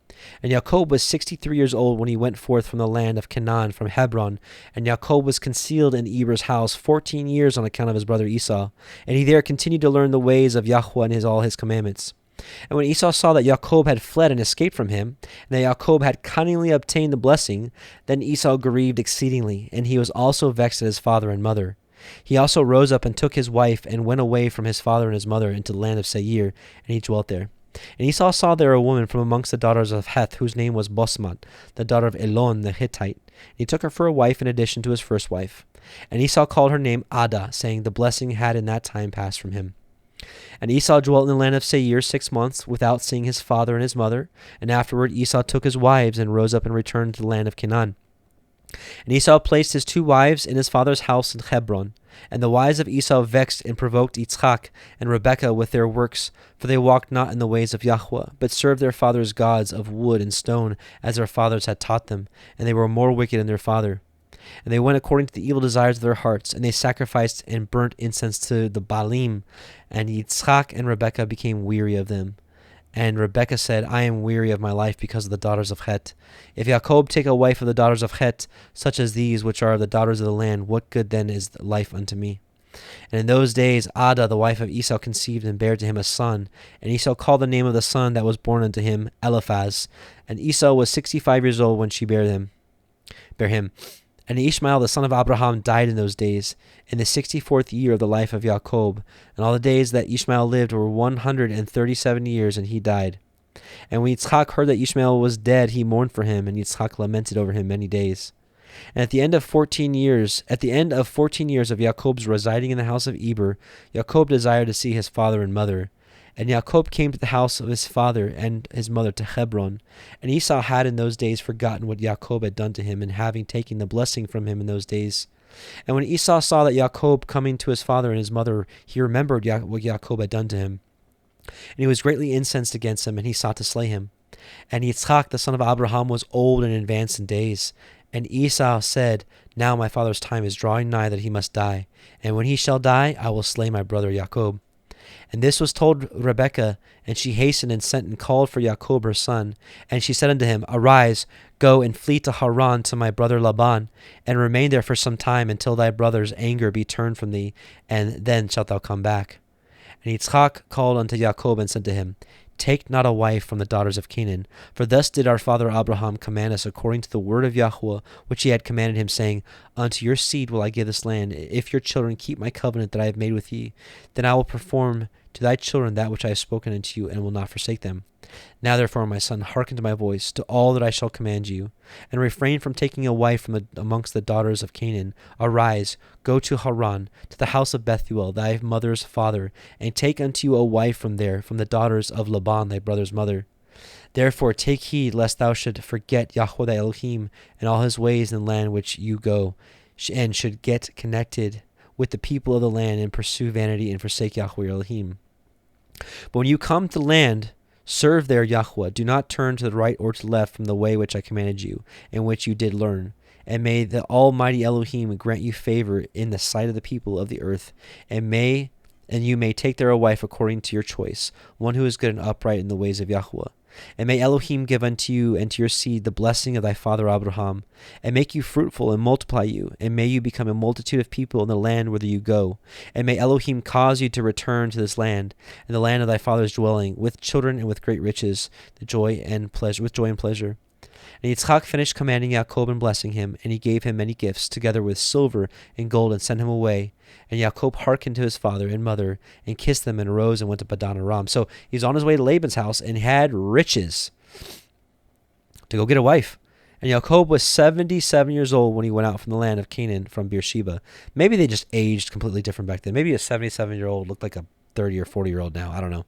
And Jacob was 63 years old when he went forth from the land of Canaan, from Hebron. And Jacob was concealed in Eber's house 14 years on account of his brother Esau. And he there continued to learn the ways of Yahweh and all his commandments. And when Esau saw that Jacob had fled and escaped from him, and that Jacob had cunningly obtained the blessing, then Esau grieved exceedingly, and he was also vexed at his father and mother. He also rose up and took his wife, and went away from his father and his mother into the land of Seir, and he dwelt there. And Esau saw there a woman from amongst the daughters of Heth, whose name was Bosmat, the daughter of Elon the Hittite. And he took her for a wife in addition to his first wife. And Esau called her name Adah, saying, The blessing had in that time passed from him. And Esau dwelt in the land of Seir 6 months, without seeing his father and his mother. And afterward Esau took his wives, and rose up and returned to the land of Canaan. And Esau placed his 2 wives in his father's house in Hebron. And the wives of Esau vexed and provoked Yitzchak and Rebekah with their works, for they walked not in the ways of Yahweh, but served their fathers' gods of wood and stone, as their fathers had taught them, and they were more wicked than their father. And they went according to the evil desires of their hearts, and they sacrificed and burnt incense to the Baalim. And Yitzchak and Rebekah became weary of them. And Rebekah said, I am weary of my life because of the daughters of Chet. If Jacob take a wife of the daughters of Chet, such as these, which are the daughters of the land, what good then is life unto me? And in those days Adah, the wife of Esau, conceived and bare to him a son. And Esau called the name of the son that was born unto him Eliphaz. And Esau was 65 years old when she bare him. And Ishmael, the son of Abraham, died in those days, in the 64th year of the life of Jacob. And all the days that Ishmael lived were 137 years, and he died. And when Yitzchak heard that Ishmael was dead, he mourned for him, and Yitzchak lamented over him many days. And at the end of 14 years of Jacob's residing in the house of Eber, Jacob desired to see his father and mother. And Jacob came to the house of his father and his mother to Hebron. And Esau had in those days forgotten what Jacob had done to him, and having taken the blessing from him in those days. And when Esau saw that Jacob coming to his father and his mother, he remembered what Jacob had done to him. And he was greatly incensed against him, and he sought to slay him. And Yitzchak, the son of Abraham, was old and advanced in days. And Esau said, Now my father's time is drawing nigh that he must die. And when he shall die, I will slay my brother Jacob. And this was told Rebekah, and she hastened and sent and called for Jacob her son. And she said unto him, Arise, go and flee to Haran to my brother Laban, and remain there for some time until thy brother's anger be turned from thee, and then shalt thou come back. And Yitzchak called unto Jacob and said to him, Take not a wife from the daughters of Canaan, for thus did our father Abraham command us according to the word of Yahweh, which he had commanded him, saying, Unto your seed will I give this land. If your children keep my covenant that I have made with ye, then I will perform to thy children that which I have spoken unto you, and will not forsake them. Now therefore, my son, hearken to my voice, to all that I shall command you, and refrain from taking a wife from amongst the daughters of Canaan. Arise, go to Haran, to the house of Bethuel, thy mother's father, and take unto you a wife from there, from the daughters of Laban, thy brother's mother. Therefore take heed, lest thou should forget Yahweh thy Elohim, and all his ways in the land which you go, and should get connected with the people of the land, and pursue vanity, and forsake Yahweh your Elohim. But when you come to land, serve there Yahweh. Do not turn to the right or to the left from the way which I commanded you, and which you did learn. And may the Almighty Elohim grant you favor in the sight of the people of the earth, and you may take there a wife according to your choice, one who is good and upright in the ways of Yahweh. And may Elohim give unto you and to your seed the blessing of thy father Abraham, and make you fruitful and multiply you, and may you become a multitude of people in the land whither you go. And may Elohim cause you to return to this land, and the land of thy father's dwelling, with children and with great riches, with joy and pleasure. And Yitzchak finished commanding Jacob and blessing him, and he gave him many gifts, together with silver and gold, and sent him away. And Jacob hearkened to his father and mother, and kissed them, and arose and went to Padan Aram. So he's on his way to Laban's house, and had riches to go get a wife. And Jacob was 77 years old when he went out from the land of Canaan from Beersheba. Maybe they just aged completely different back then. Maybe a 77-year-old looked like a 30 or 40-year-old now. I don't know.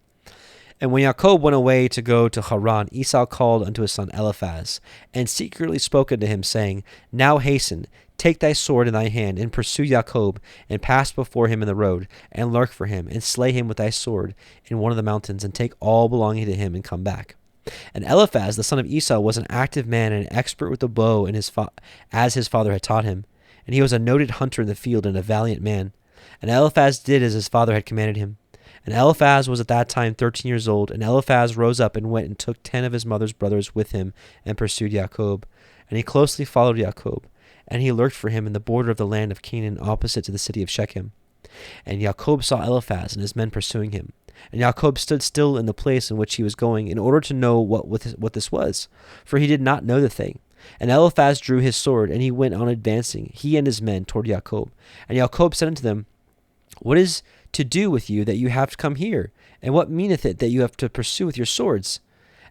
And when Jacob went away to go to Haran, Esau called unto his son Eliphaz, and secretly spoke unto him, saying, Now hasten, take thy sword in thy hand, and pursue Jacob, and pass before him in the road, and lurk for him, and slay him with thy sword in one of the mountains, and take all belonging to him, and come back. And Eliphaz, the son of Esau, was an active man and an expert with the bow, and as his father had taught him. And he was a noted hunter in the field, and a valiant man. And Eliphaz did as his father had commanded him. And Eliphaz was at that time 13 years old. And Eliphaz rose up and went and took 10 of his mother's brothers with him, and pursued Jacob. And he closely followed Jacob, and he lurked for him in the border of the land of Canaan, opposite to the city of Shechem. And Jacob saw Eliphaz and his men pursuing him. And Jacob stood still in the place in which he was going, in order to know what this was, for he did not know the thing. And Eliphaz drew his sword, and he went on advancing, he and his men, toward Jacob. And Jacob said unto them, What is to do with you that you have come here? And what meaneth it that you have to pursue with your swords?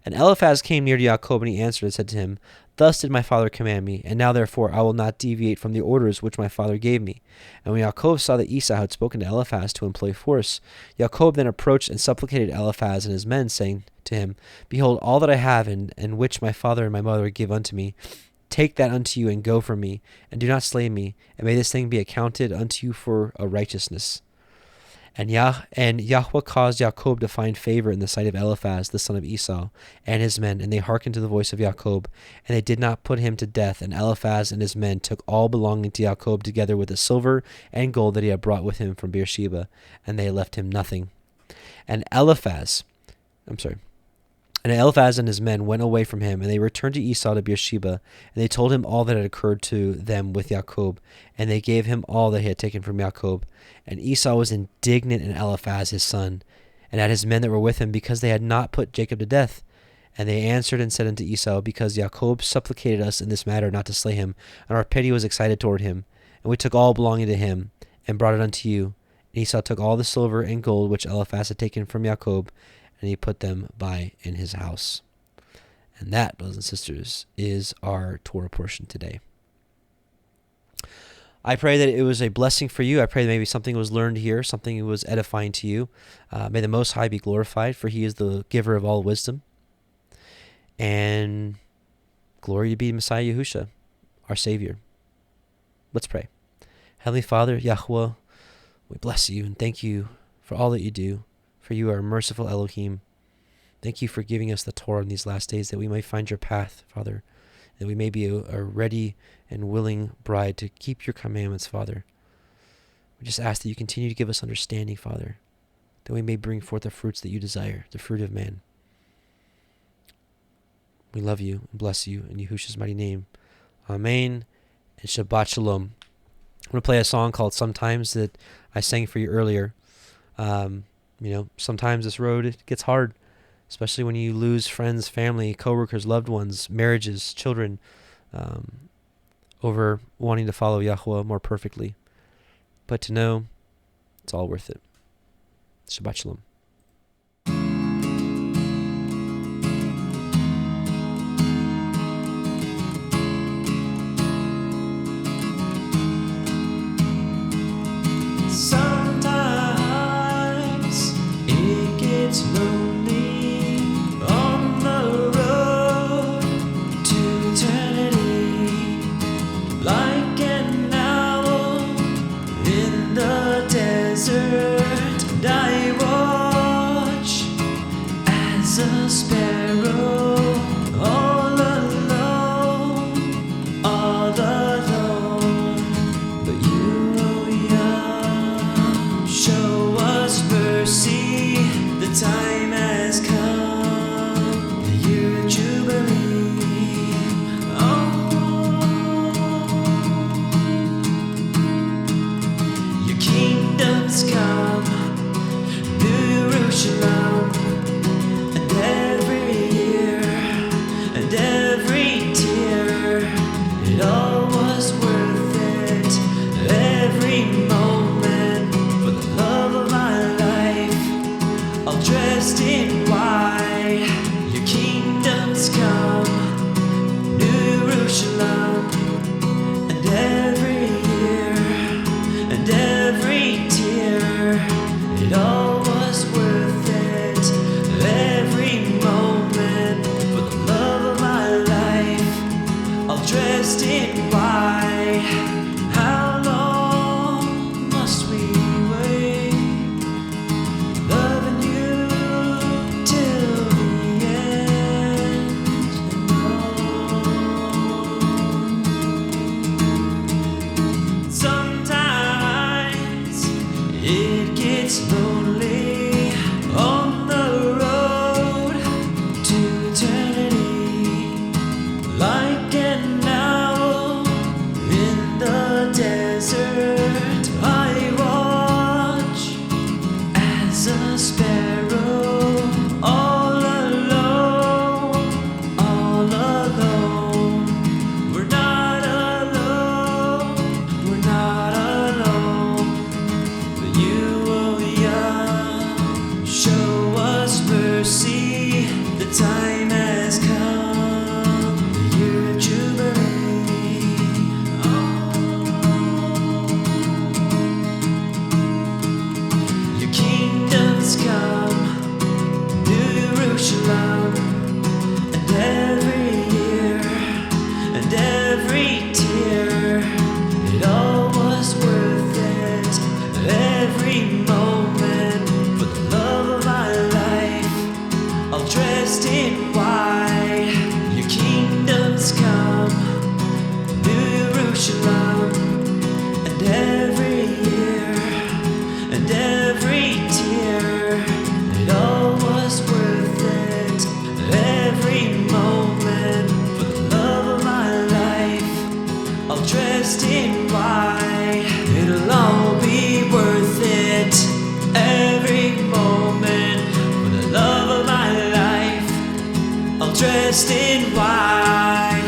And Eliphaz came near to Jacob, and he answered and said to him, Thus did my father command me, and now therefore I will not deviate from the orders which my father gave me. And when Jacob saw that Esau had spoken to Eliphaz to employ force, Jacob then approached and supplicated Eliphaz and his men, saying to him, Behold, all that I have, and which my father and my mother give unto me, take that unto you, and go from me, and do not slay me, and may this thing be accounted unto you for a righteousness. And Yahweh caused Jacob to find favor in the sight of Eliphaz, the son of Esau, and his men, and they hearkened to the voice of Jacob, and they did not put him to death. And Eliphaz and his men took all belonging to Jacob, together with the silver and gold that he had brought with him from Beersheba, and they left him nothing. And Eliphaz and his men went away from him, and they returned to Esau to Beersheba, and they told him all that had occurred to them with Jacob, and they gave him all that he had taken from Jacob. And Esau was indignant at Eliphaz his son, and at his men that were with him, because they had not put Jacob to death. And they answered and said unto Esau, Because Jacob supplicated us in this matter not to slay him, and our pity was excited toward him, and we took all belonging to him, and brought it unto you. And Esau took all the silver and gold which Eliphaz had taken from Jacob, and he put them by in his house. And that, brothers and sisters, is our Torah portion today. I pray that it was a blessing for you. I pray that maybe something was learned here, something was edifying to you. May the Most High be glorified, for he is the giver of all wisdom. And glory to be Messiah Yahusha, our Savior. Let's pray. Heavenly Father, Yahweh, we bless you and thank you for all that you do, for you are a merciful Elohim. Thank you for giving us the Torah in these last days, that we may find your path, Father, that we may be a ready and willing bride to keep your commandments, Father. We just ask that you continue to give us understanding, Father, that we may bring forth the fruits that you desire, the fruit of man. We love you and bless you in Yahushua's mighty name. Amen and Shabbat Shalom. I'm going to play a song called Sometimes that I sang for you earlier. Sometimes this road gets hard, especially when you lose friends, family, coworkers, loved ones, marriages, children, over wanting to follow Yahweh more perfectly. But to know it's all worth it. Shabbat Shalom. Sometimes it gets lonely on the road to eternity, like an owl in the desert. And I watch as a sparrow, all alone, but you, oh Yah, show us mercy. The time has come, the year of Jubilee. Your kingdom's come, New Jerusalem, and every year and every tear, it all was worth it. Every moment, for the love of my life, all dressed in white. Your kingdom's come, New Jerusalem, and every year and every tear, it all was worth it. Every moment, for the love of my life, all dressed in white. How long must we wait, loving you till the end? And sometimes it gets lonely on the road to eternity, like an owl in the desert. I watch as a sparrow, all alone, all alone. We're not alone, we're not alone. But you, oh Yah, show us mercy. The time has come, the year of Jubilee. Your kingdom's come, New Jerusalem, and every year and every tear, it all was worth it. Every moment, for the love of my life, all dressed in white. Your kingdom's come, New Jerusalem, and every year and every tear, it all was worth it. Every moment, for the love of my life, all dressed in white. It'll all be worth it. Every moment, for the love of my life, all dressed in white.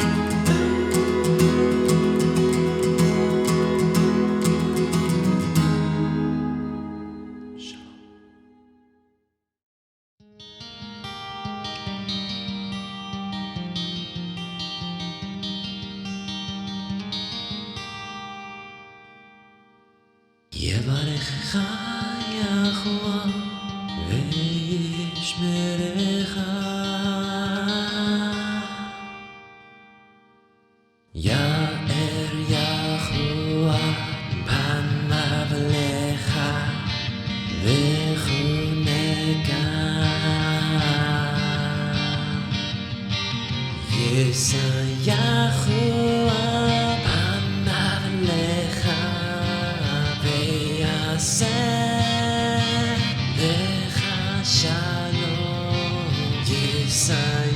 Yevarechecha Yahuwah ve'yishmerecha. Ya'er Yahuwah panav lecha v'chuneka.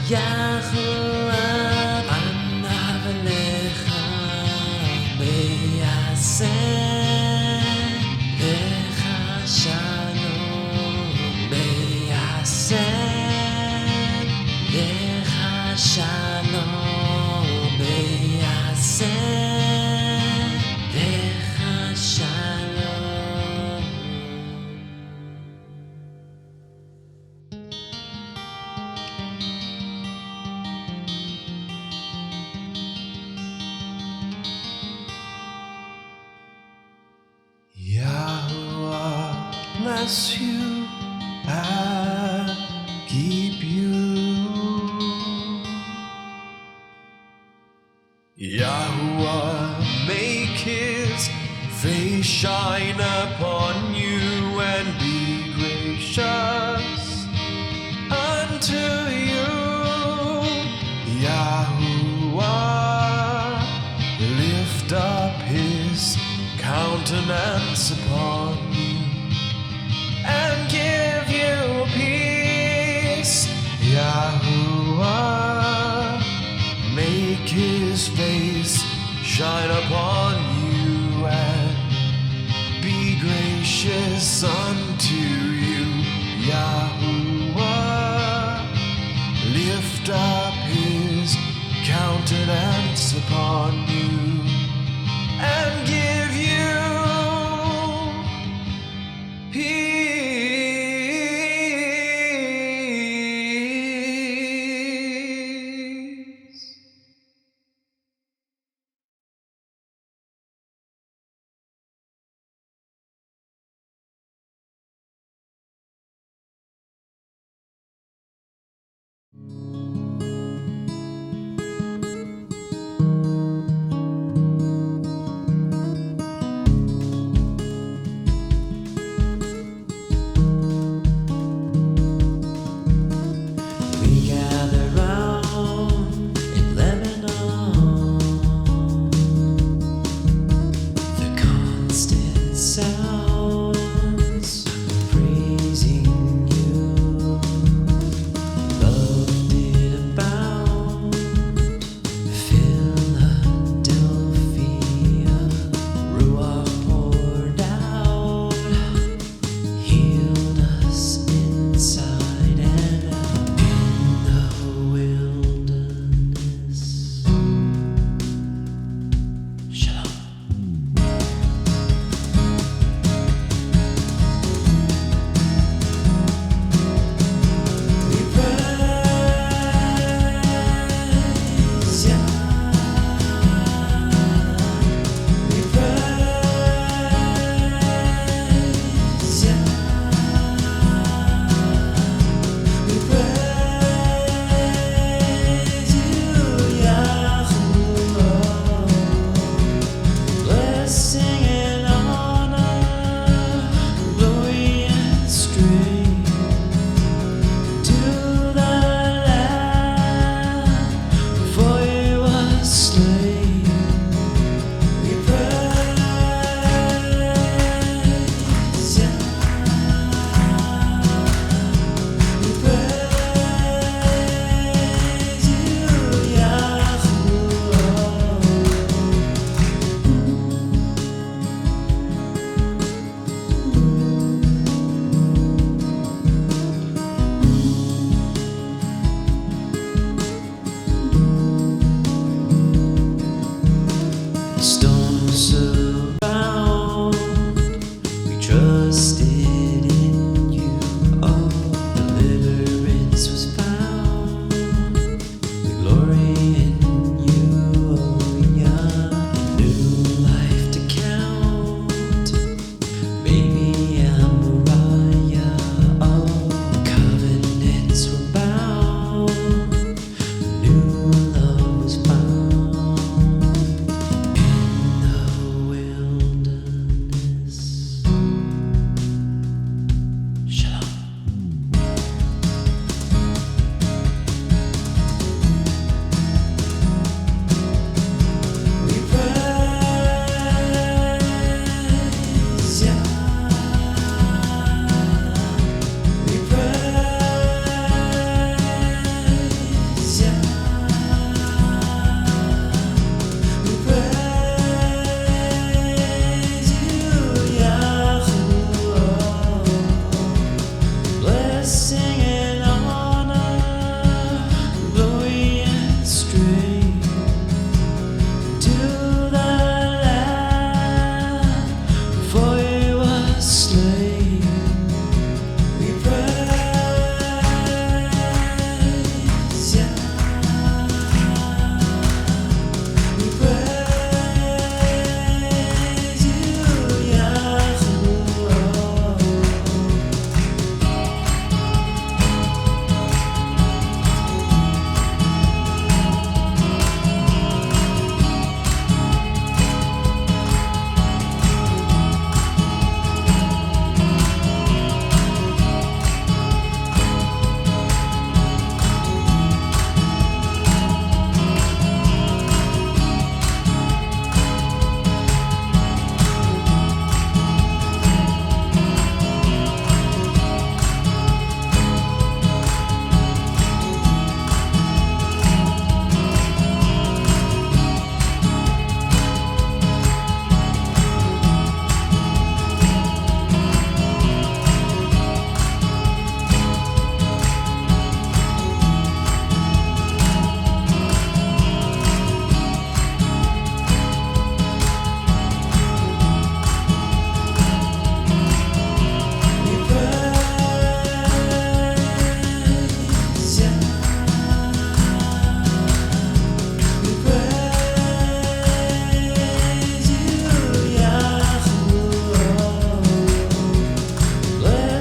Yahweh panav lecha beyaseh lecha shalom beyaseh lecha shalom beyaseh lecha shalom. Yahweh bless you and keep you. Yahweh make his face shine upon you and be gracious unto you. Yahuwah lift up his countenance upon you and give you peace. Yahuwah make his face shine upon you and be gracious unto you. Yahuwah lift up his countenance upon you and give you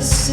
the